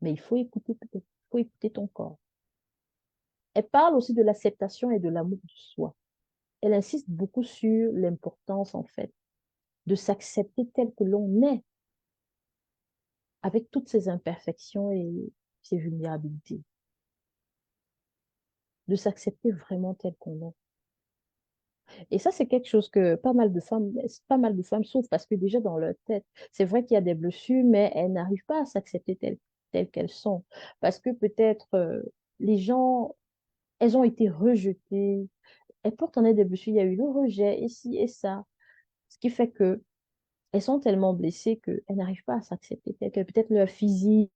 Mais il faut écouter ton corps. Elle parle aussi de l'acceptation et de l'amour de soi. Elle insiste beaucoup sur l'importance, en fait, de s'accepter tel que l'on est, avec toutes ses imperfections et ses vulnérabilités. De s'accepter vraiment tel qu'on est. Et ça, c'est quelque chose que pas mal de femmes souffrent parce que déjà dans leur tête, c'est vrai qu'il y a des blessures, mais elles n'arrivent pas à s'accepter telles qu'elles sont. Parce que peut-être les gens, elles ont été rejetées, elles portent en elles des blessures, il y a eu le rejet, ici et ça. Ce qui fait que elles sont tellement blessées qu'elles n'arrivent pas à s'accepter telles qu'elles. Peut-être leur physique,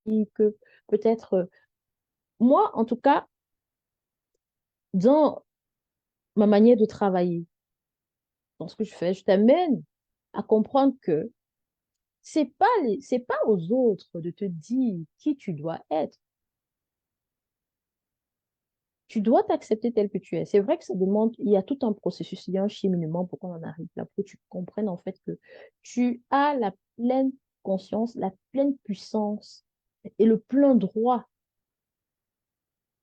peut-être... moi, en tout cas, dans ma manière de travailler, dans ce que je fais, je t'amène à comprendre que c'est pas aux autres de te dire qui tu dois être. Tu dois t'accepter tel que tu es. C'est vrai que ça demande, il y a tout un processus, il y a un cheminement pour qu'on en arrive là, pour que tu comprennes en fait que tu as la pleine conscience, la pleine puissance et le plein droit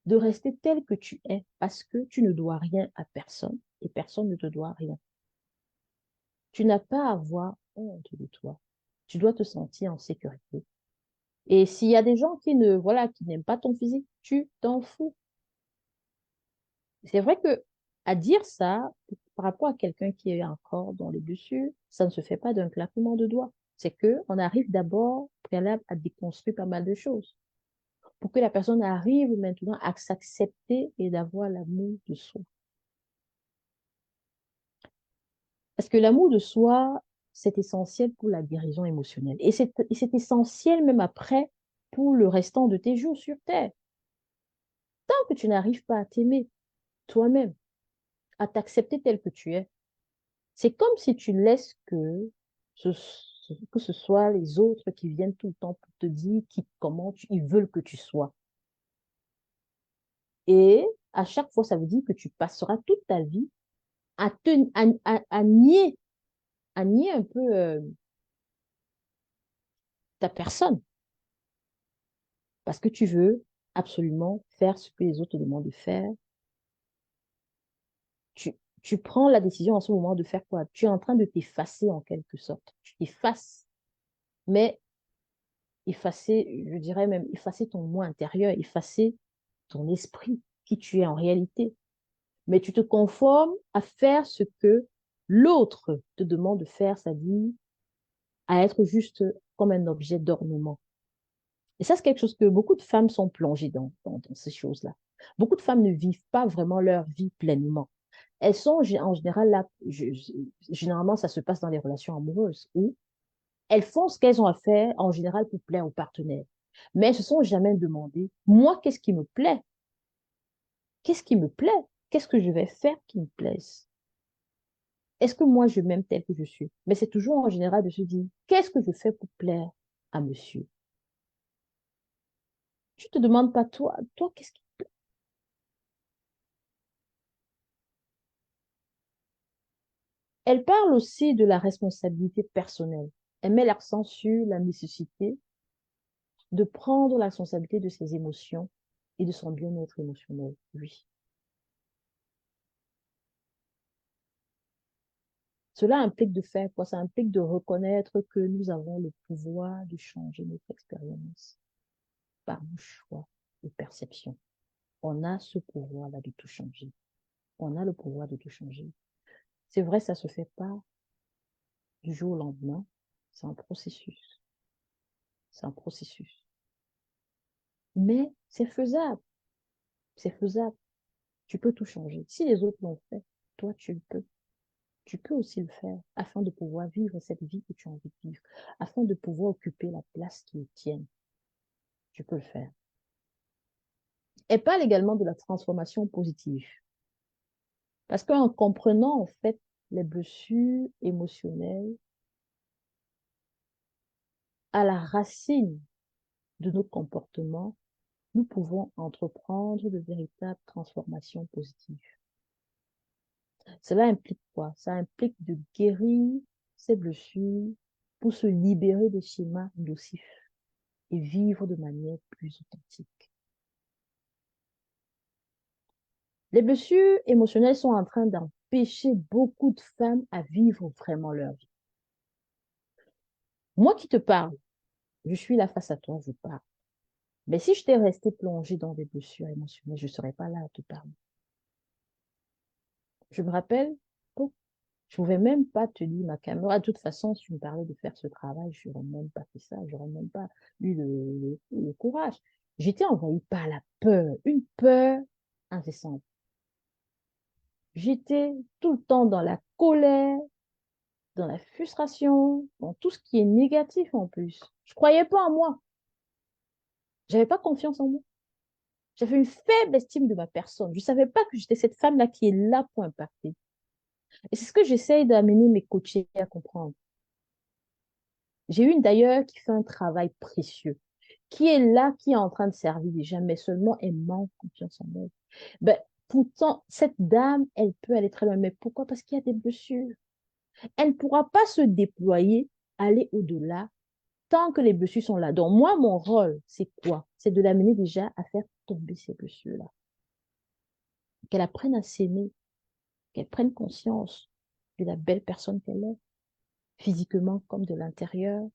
de rester tel que tu es parce que tu ne dois rien à personne et personne ne te doit rien. Tu n'as pas à avoir honte de toi. Tu dois te sentir en sécurité. Et s'il y a des gens voilà, qui n'aiment pas ton physique, tu t'en fous. C'est vrai que à dire ça, par rapport à quelqu'un qui est encore dans les blessures, ça ne se fait pas d'un claquement de doigts. C'est que on arrive d'abord, préalable, à déconstruire pas mal de choses pour que la personne arrive maintenant à s'accepter et d'avoir l'amour de soi. Parce que l'amour de soi, c'est essentiel pour la guérison émotionnelle. Et c'est essentiel même après pour le restant de tes jours sur Terre. Tant que tu n'arrives pas à t'aimer toi-même, à t'accepter tel que tu es, c'est comme si tu laisses que ce soit les autres qui viennent tout le temps pour te dire ils veulent que tu sois. Et à chaque fois, ça veut dire que tu passeras toute ta vie à nier un peu ta personne parce que tu veux absolument faire ce que les autres te demandent de faire. Tu prends la décision en ce moment de faire quoi? Tu es en train de t'effacer en quelque sorte. Tu t'effaces, mais effacer, je dirais même effacer ton moi intérieur, effacer ton esprit, qui tu es en réalité. Mais tu te conformes à faire ce que l'autre te demande de faire, c'est-à-dire à être juste comme un objet d'ornement. Et ça, c'est quelque chose que beaucoup de femmes sont plongées dans ces choses-là. Beaucoup de femmes ne vivent pas vraiment leur vie pleinement. Elles sont en général là, généralement, ça se passe dans les relations amoureuses où elles font ce qu'elles ont à faire en général pour plaire au partenaire. Mais elles ne se sont jamais demandé, moi, qu'est-ce qui me plaît? Qu'est-ce qui me plaît? Qu'est-ce que je vais faire qui me plaise? Est-ce que moi, je m'aime tel que je suis? Mais c'est toujours en général de se dire, qu'est-ce que je fais pour plaire à monsieur? Tu te demandes pas, toi, qu'est-ce qui... Elle parle aussi de la responsabilité personnelle. Elle met l'accent sur la nécessité de prendre la responsabilité de ses émotions et de son bien-être émotionnel. Oui. Cela implique de faire quoi? Ça implique de reconnaître que nous avons le pouvoir de changer notre expérience par nos choix et perceptions. On a ce pouvoir-là de tout changer. On a le pouvoir de tout changer. C'est vrai, ça se fait pas du jour au lendemain. C'est un processus. C'est un processus. Mais c'est faisable. C'est faisable. Tu peux tout changer. Si les autres l'ont fait, toi, tu le peux. Tu peux aussi le faire afin de pouvoir vivre cette vie que tu as envie de vivre, afin de pouvoir occuper la place qui est tienne. Tu peux le faire. Elle parle également de la transformation positive. Parce qu'en comprenant, en fait, les blessures émotionnelles à la racine de nos comportements, nous pouvons entreprendre de véritables transformations positives. Cela implique quoi? Ça implique de guérir ces blessures pour se libérer des schémas nocifs et vivre de manière plus authentique. Les blessures émotionnelles sont en train d'empêcher beaucoup de femmes à vivre vraiment leur vie. Moi qui te parle, je suis là face à toi, je parle. Mais si je t'ai resté plongée dans des blessures émotionnelles, je ne serais pas là à te parler. Je me rappelle, oh, je ne pouvais même pas te dire ma caméra. De toute façon, si tu me parlais de faire ce travail, je n'aurais même pas fait ça. Je n'aurais même pas eu le courage. J'étais envahie par la peur, une peur incessante. J'étais tout le temps dans la colère, dans la frustration, dans tout ce qui est négatif en plus. Je ne croyais pas en moi. Je n'avais pas confiance en moi. J'avais une faible estime de ma personne. Je ne savais pas que j'étais cette femme-là qui est là pour impacter. Et c'est ce que j'essaye d'amener mes coachés à comprendre. J'ai une d'ailleurs qui fait un travail précieux, qui est là, qui est en train de servir déjà, mais seulement elle manque confiance en elle. Ben, pourtant, cette dame, elle peut aller très loin. Mais pourquoi? Parce qu'il y a des blessures. Elle ne pourra pas se déployer, aller au-delà, tant que les blessures sont là. Donc, moi, mon rôle, c'est quoi? C'est de l'amener déjà à faire tomber ces blessures-là. Qu'elle apprenne à s'aimer, qu'elle prenne conscience de la belle personne qu'elle est, physiquement comme de l'intérieur,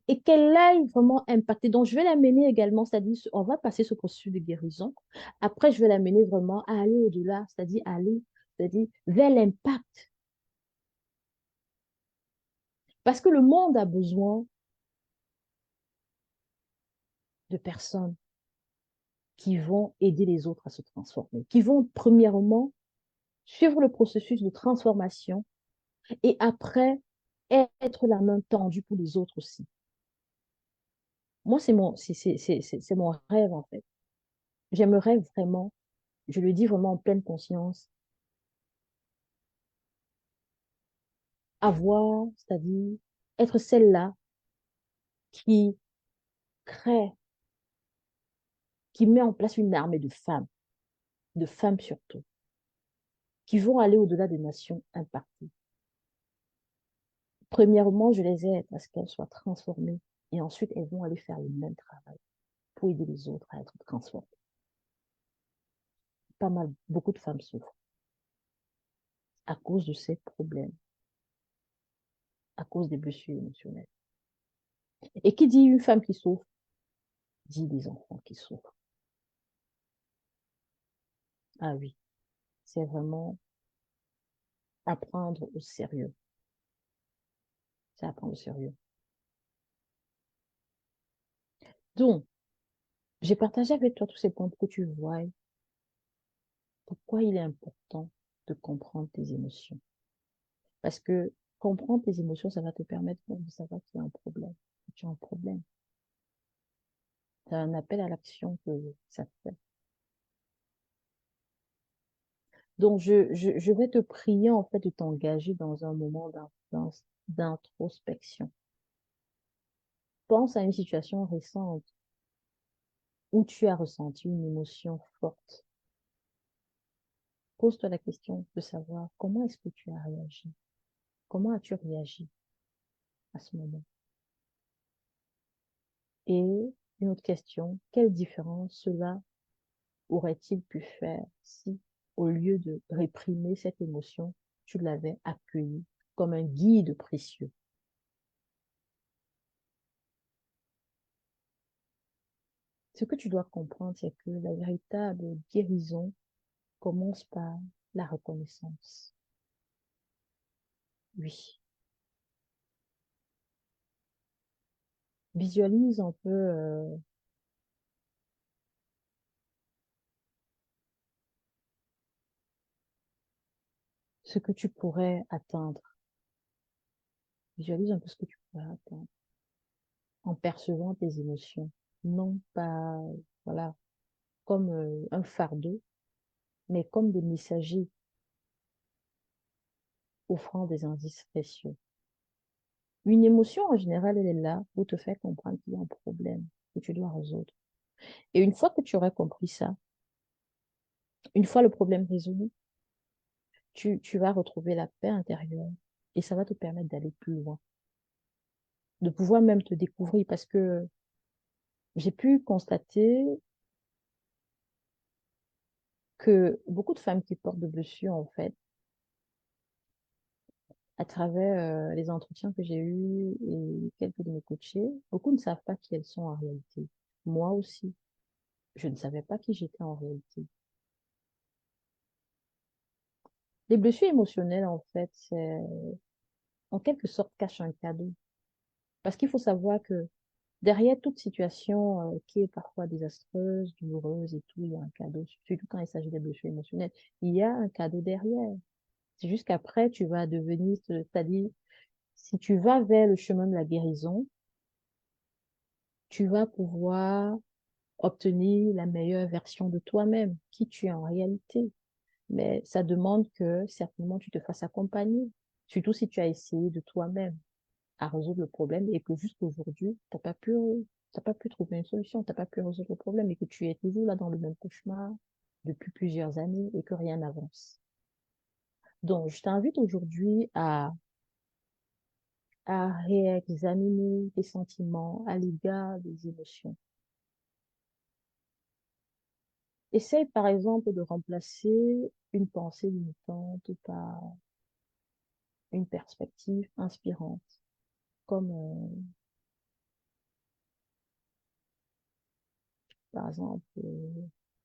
et qu'elle aille vraiment impacter. Donc, je vais l'amener également, c'est-à-dire, on va passer ce processus de guérison. Après, je vais l'amener vraiment à aller au-delà, c'est-à-dire vers l'impact. Parce que le monde a besoin de personnes qui vont aider les autres à se transformer, qui vont premièrement suivre le processus de transformation et après être la main tendue pour les autres aussi. Moi, c'est mon rêve en fait. J'aimerais vraiment, je le dis vraiment en pleine conscience, avoir, c'est-à-dire être celle-là qui crée, qui met en place une armée de femmes surtout, qui vont aller au-delà des nations impactées. Premièrement, je les aide à ce qu'elles soient transformées et ensuite elles vont aller faire le même travail pour aider les autres à être transformés. Pas mal, beaucoup de femmes souffrent à cause de ces problèmes, à cause des blessures émotionnelles. Et qui dit une femme qui souffre, dit des enfants qui souffrent. Ah oui, c'est vraiment à prendre au sérieux. C'est à prendre au sérieux. Donc, j'ai partagé avec toi tous ces points pour que tu vois pourquoi il est important de comprendre tes émotions. Parce que comprendre tes émotions, ça va te permettre de savoir qu'il y a un problème. Que tu as un problème. C'est un appel à l'action que ça te fait. Donc, je vais te prier en fait de t'engager dans un moment d'introspection. Pense à une situation récente où tu as ressenti une émotion forte. Pose-toi la question de savoir comment est-ce que tu as réagi. Comment as-tu réagi à ce moment? Et une autre question, quelle différence cela aurait-il pu faire si, au lieu de réprimer cette émotion, tu l'avais accueillie comme un guide précieux? Ce que tu dois comprendre, c'est que la véritable guérison commence par la reconnaissance. Oui. Visualise un peu ce que tu pourrais atteindre. Visualise un peu ce que tu pourrais atteindre en percevant tes émotions. Non pas, voilà, comme un fardeau, mais comme des messagers offrant des indices précieux. Une émotion, en général, elle est là pour te faire comprendre qu'il y a un problème que tu dois résoudre. Et une fois que tu auras compris ça, une fois le problème résolu, tu vas retrouver la paix intérieure et ça va te permettre d'aller plus loin, de pouvoir même te découvrir parce que j'ai pu constater que beaucoup de femmes qui portent de blessures, en fait, à travers les entretiens que j'ai eus et quelques de mes coachés, beaucoup ne savent pas qui elles sont en réalité. Moi aussi, je ne savais pas qui j'étais en réalité. Les blessures émotionnelles, en fait, c'est en quelque sorte cache un cadeau. Parce qu'il faut savoir que derrière toute situation qui est parfois désastreuse, douloureuse et tout, il y a un cadeau. Surtout quand il s'agit des blessures émotionnelles, il y a un cadeau derrière. C'est juste qu'après, tu vas devenir, c'est-à-dire, si tu vas vers le chemin de la guérison, tu vas pouvoir obtenir la meilleure version de toi-même, qui tu es en réalité. Mais ça demande que certainement tu te fasses accompagner, surtout si tu as essayé de toi-même à résoudre le problème et que jusqu'aujourd'hui, t'as pas pu trouver une solution, t'as pas pu résoudre le problème et que tu es toujours là dans le même cauchemar depuis plusieurs années et que rien n'avance. Donc, je t'invite aujourd'hui à réexaminer tes sentiments à l'égard des émotions. Essaye par exemple de remplacer une pensée limitante par une perspective inspirante, comme par exemple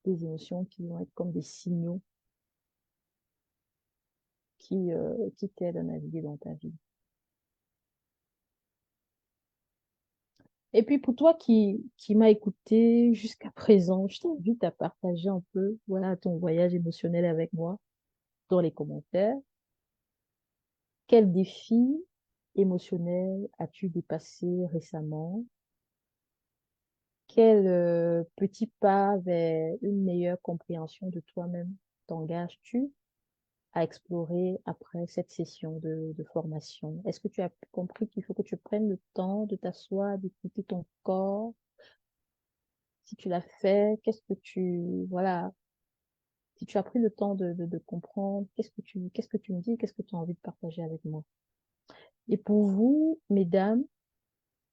des émotions qui vont être comme des signaux qui t'aident à naviguer dans ta vie. Et puis pour toi qui m'as écouté jusqu'à présent, je t'invite à partager un peu voilà, ton voyage émotionnel avec moi dans les commentaires. Quel défi émotionnel as-tu dépassé récemment? Quel petit pas vers une meilleure compréhension de toi-même t'engages-tu à explorer après cette session de formation? Est-ce que tu as compris qu'il faut que tu prennes le temps de t'asseoir, d'écouter ton corps? Si tu l'as fait, voilà, si tu as pris le temps de comprendre, qu'est-ce que tu me dis, qu'est-ce que tu as envie de partager avec moi? Et pour vous, mesdames,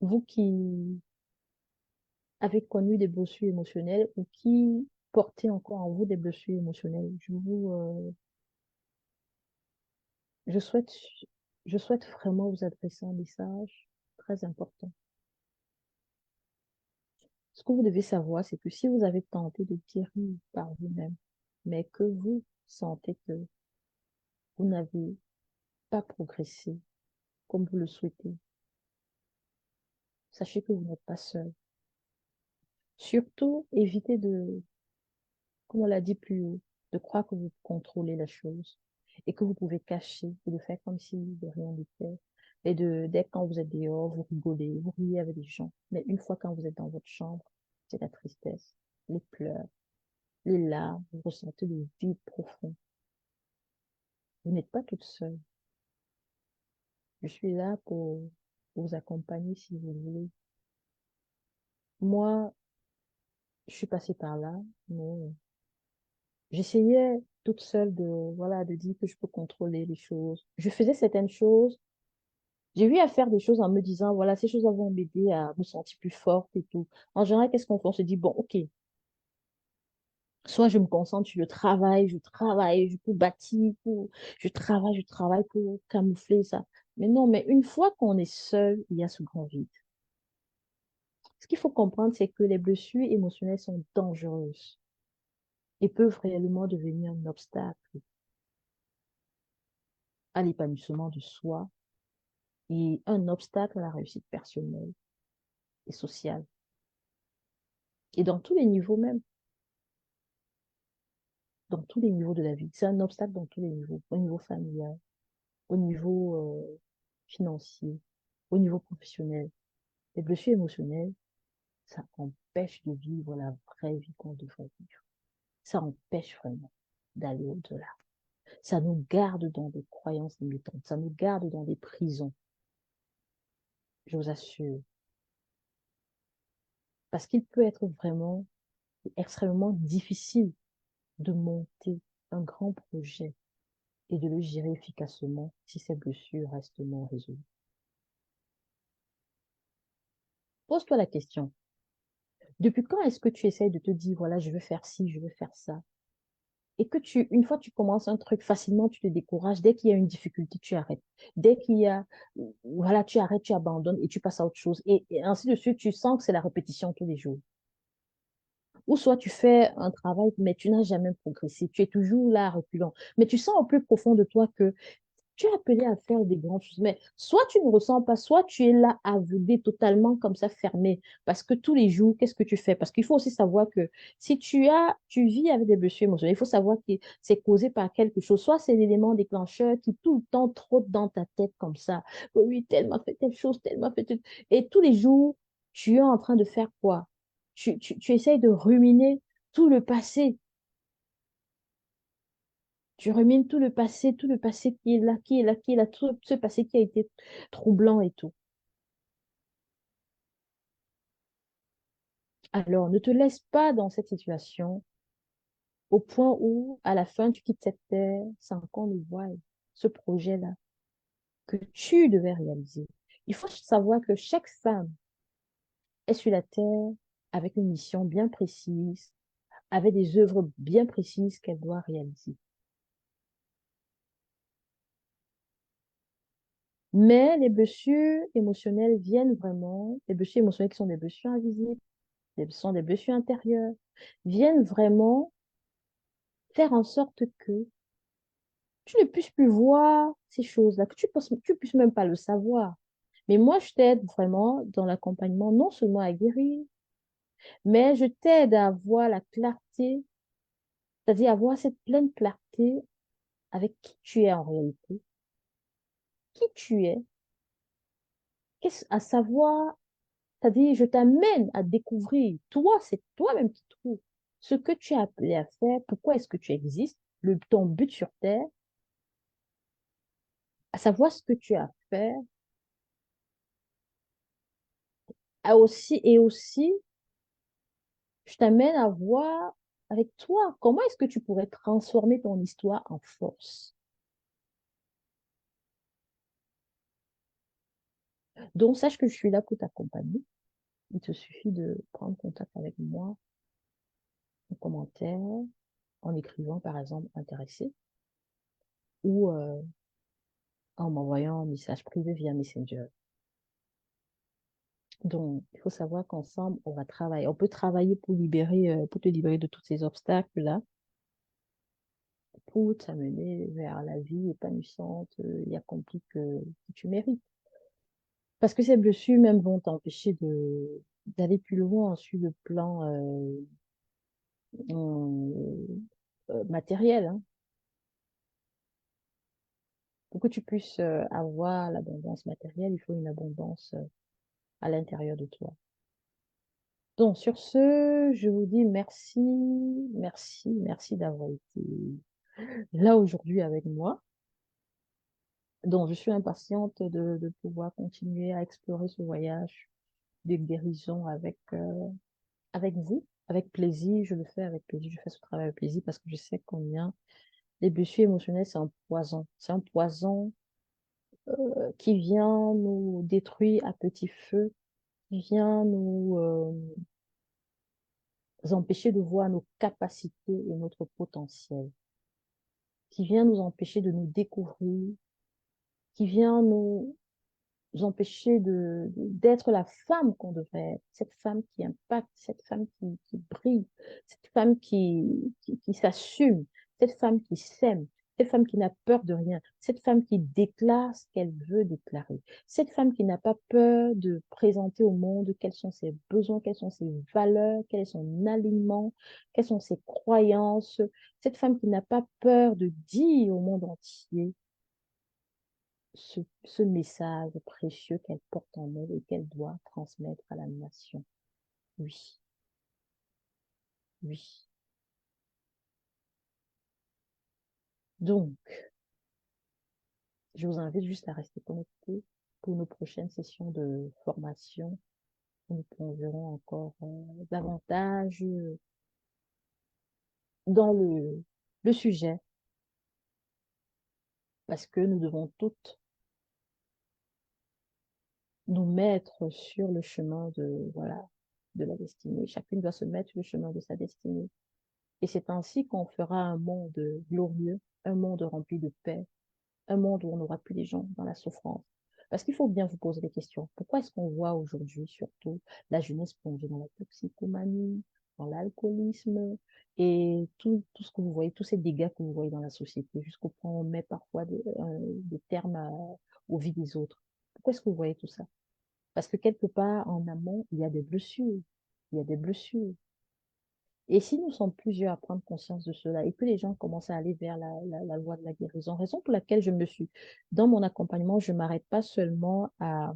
vous qui avez connu des blessures émotionnelles ou qui portez encore en vous des blessures émotionnelles, je souhaite, je souhaite vraiment vous adresser un message très important. Ce que vous devez savoir, c'est que si vous avez tenté de guérir par vous-même, mais que vous sentez que vous n'avez pas progressé comme vous le souhaitez, sachez que vous n'êtes pas seul. Surtout, évitez comme on l'a dit plus haut, de croire que vous contrôlez la chose et que vous pouvez cacher et de faire comme si de rien n'était. Et dès que quand vous êtes dehors, vous rigolez, vous riez avec les gens. Mais une fois quand vous êtes dans votre chambre, c'est la tristesse, les pleurs, les larmes, vous ressentez le vide profond. Vous n'êtes pas toute seule. Je suis là pour vous accompagner si vous voulez. Moi, je suis passée par là, mais j'essayais toute seule de, voilà, de dire que je peux contrôler les choses. Je faisais certaines choses. J'ai eu à faire des choses en me disant, voilà, ces choses vont m'aider à me sentir plus forte et tout. En général, qu'est-ce qu'on fait? On se dit, bon, ok, soit je me concentre sur le travail, je peux bâtir, je travaille pour camoufler ça. Mais non, mais une fois qu'on est seul, il y a ce grand vide. Ce qu'il faut comprendre, c'est que les blessures émotionnelles sont dangereuses et peuvent réellement devenir un obstacle à l'épanouissement de soi et un obstacle à la réussite personnelle et sociale. Et dans tous les niveaux même, dans tous les niveaux de la vie. C'est un obstacle dans tous les niveaux, au niveau familial, au niveau financier, au niveau professionnel. Les blessures émotionnelles, ça empêche de vivre la vraie vie qu'on devrait vivre. Ça empêche vraiment d'aller au-delà. Ça nous garde dans des croyances limitantes, ça nous garde dans des prisons, je vous assure. Parce qu'il peut être vraiment extrêmement difficile de monter un grand projet et de le gérer efficacement si ces blessures restent non résolues. Pose-toi la question. Depuis quand est-ce que tu essayes de te dire, voilà, je veux faire ci, je veux faire ça? Et que une fois que tu commences un truc, facilement, tu te décourages. Dès qu'il y a une difficulté, tu arrêtes. Dès qu'il y a, voilà, tu arrêtes, tu abandonnes et tu passes à autre chose. Et ainsi de suite, tu sens que c'est la répétition tous les jours. Ou soit tu fais un travail, mais tu n'as jamais progressé. Tu es toujours là, reculant. Mais tu sens au plus profond de toi que tu es appelé à faire des grandes choses, mais soit tu ne ressens pas, soit tu es là aveuglé, totalement comme ça, fermé. Parce que tous les jours, qu'est-ce que tu fais? Parce qu'il faut aussi savoir que si tu vis avec des blessures émotionnelles, il faut savoir que c'est causé par quelque chose. Soit c'est l'élément déclencheur qui tout le temps trotte dans ta tête comme ça. Oh oui, tellement fait telle chose, tellement fait telle... Et tous les jours, tu es en train de faire quoi? Tu essayes de ruminer tout le passé. Tu rumines tout le passé qui est là, qui est là, qui est là, tout ce passé qui a été troublant et tout. Alors, ne te laisse pas dans cette situation au point où, à la fin, tu quittes cette terre sans qu'on ne voie ce projet-là que tu devais réaliser. Il faut savoir que chaque femme est sur la terre avec une mission bien précise, avec des œuvres bien précises qu'elle doit réaliser. Mais les blessures émotionnelles viennent vraiment, les blessures émotionnelles qui sont des blessures invisibles, ce sont des blessures intérieures, viennent vraiment faire en sorte que tu ne puisses plus voir ces choses-là, que tu puisses même pas le savoir. Mais moi, je t'aide vraiment dans l'accompagnement, non seulement à guérir, mais je t'aide à avoir la clarté, c'est-à-dire avoir cette pleine clarté avec qui tu es en réalité, qui tu es, à savoir, c'est-à-dire je t'amène à découvrir, toi, c'est toi-même qui trouves ce que tu es appelé à faire, pourquoi est-ce que tu existes, ton but sur Terre, à savoir ce que tu as à faire, et aussi, je t'amène à voir avec toi comment est-ce que tu pourrais transformer ton histoire en force. Donc, sache que je suis là pour t'accompagner. Il te suffit de prendre contact avec moi en commentaire, en écrivant par exemple intéressé ou en m'envoyant un message privé via Messenger. Donc, il faut savoir qu'ensemble, on va travailler. On peut travailler pour te libérer de tous ces obstacles-là, pour t'amener vers la vie épanouissante et accomplie que tu mérites. Parce que ces blessures même vont t'empêcher d'aller plus loin sur le plan matériel, hein. Pour que tu puisses avoir l'abondance matérielle, il faut une abondance à l'intérieur de toi. Donc, sur ce, je vous dis merci d'avoir été là aujourd'hui avec moi. Donc, je suis impatiente de pouvoir continuer à explorer ce voyage de guérison avec vous, avec plaisir. Je le fais avec plaisir, je fais ce travail avec plaisir parce que je sais combien les blessures émotionnelles, c'est un poison. C'est un poison qui vient nous détruire à petit feu, qui vient nous empêcher de voir nos capacités et notre potentiel, qui vient nous empêcher de nous découvrir, qui vient nous empêcher d'être la femme qu'on devrait être, cette femme qui impacte, cette femme qui brille, cette femme qui s'assume, cette femme qui s'aime, cette femme qui n'a peur de rien, cette femme qui déclare ce qu'elle veut déclarer, cette femme qui n'a pas peur de présenter au monde quels sont ses besoins, quelles sont ses valeurs, quel est son alignement, quelles sont ses croyances, cette femme qui n'a pas peur de dire au monde entier ce message précieux qu'elle porte en elle et qu'elle doit transmettre à la nation. Oui, oui. Donc, je vous invite juste à rester connectés pour nos prochaines sessions de formation. Nous plongerons encore davantage dans le sujet parce que nous devons toutes nous mettre sur le chemin voilà, de la destinée. Chacune doit se mettre sur le chemin de sa destinée. Et c'est ainsi qu'on fera un monde glorieux, un monde rempli de paix, un monde où on n'aura plus les gens dans la souffrance. Parce qu'il faut bien vous poser des questions. Pourquoi est-ce qu'on voit aujourd'hui, surtout, la jeunesse plongée dans la toxicomanie, dans l'alcoolisme et tout ce que vous voyez, tous ces dégâts que vous voyez dans la société, jusqu'au point où on met parfois des termes aux vies des autres. Pourquoi est-ce que vous voyez tout ça? Parce que quelque part, en amont, il y a des blessures. Il y a des blessures. Et si nous sommes plusieurs à prendre conscience de cela et que les gens commencent à aller vers la voie de la guérison, raison pour laquelle dans mon accompagnement, je ne m'arrête pas seulement à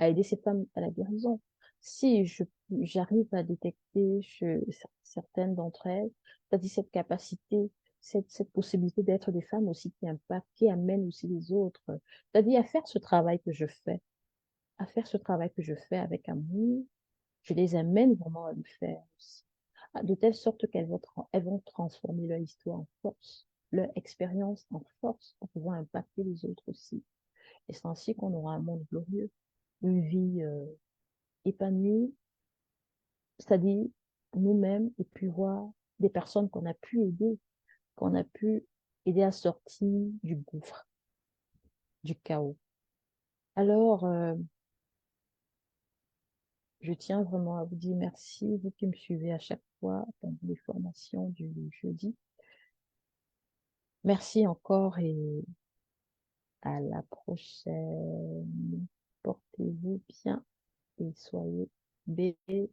aider ces femmes à la guérison. Si j'arrive à détecter chez certaines d'entre elles, c'est-à-dire cette capacité, cette possibilité d'être des femmes aussi qui impactent, qui amènent aussi les autres, c'est-à-dire à faire ce travail que je fais, à faire ce travail que je fais avec amour, je les amène vraiment à le faire aussi, de telle sorte elles vont transformer leur histoire en force, leur expérience en force pour pouvoir impacter les autres aussi. Et c'est ainsi qu'on aura un monde glorieux, une vie épanouie, c'est-à-dire nous-mêmes et puis voir des personnes qu'on a pu aider à sortir du gouffre, du chaos. Alors, je tiens vraiment à vous dire merci, vous qui me suivez à chaque fois pendant les formations du jeudi. Merci encore et à la prochaine. Portez-vous bien et soyez bénis.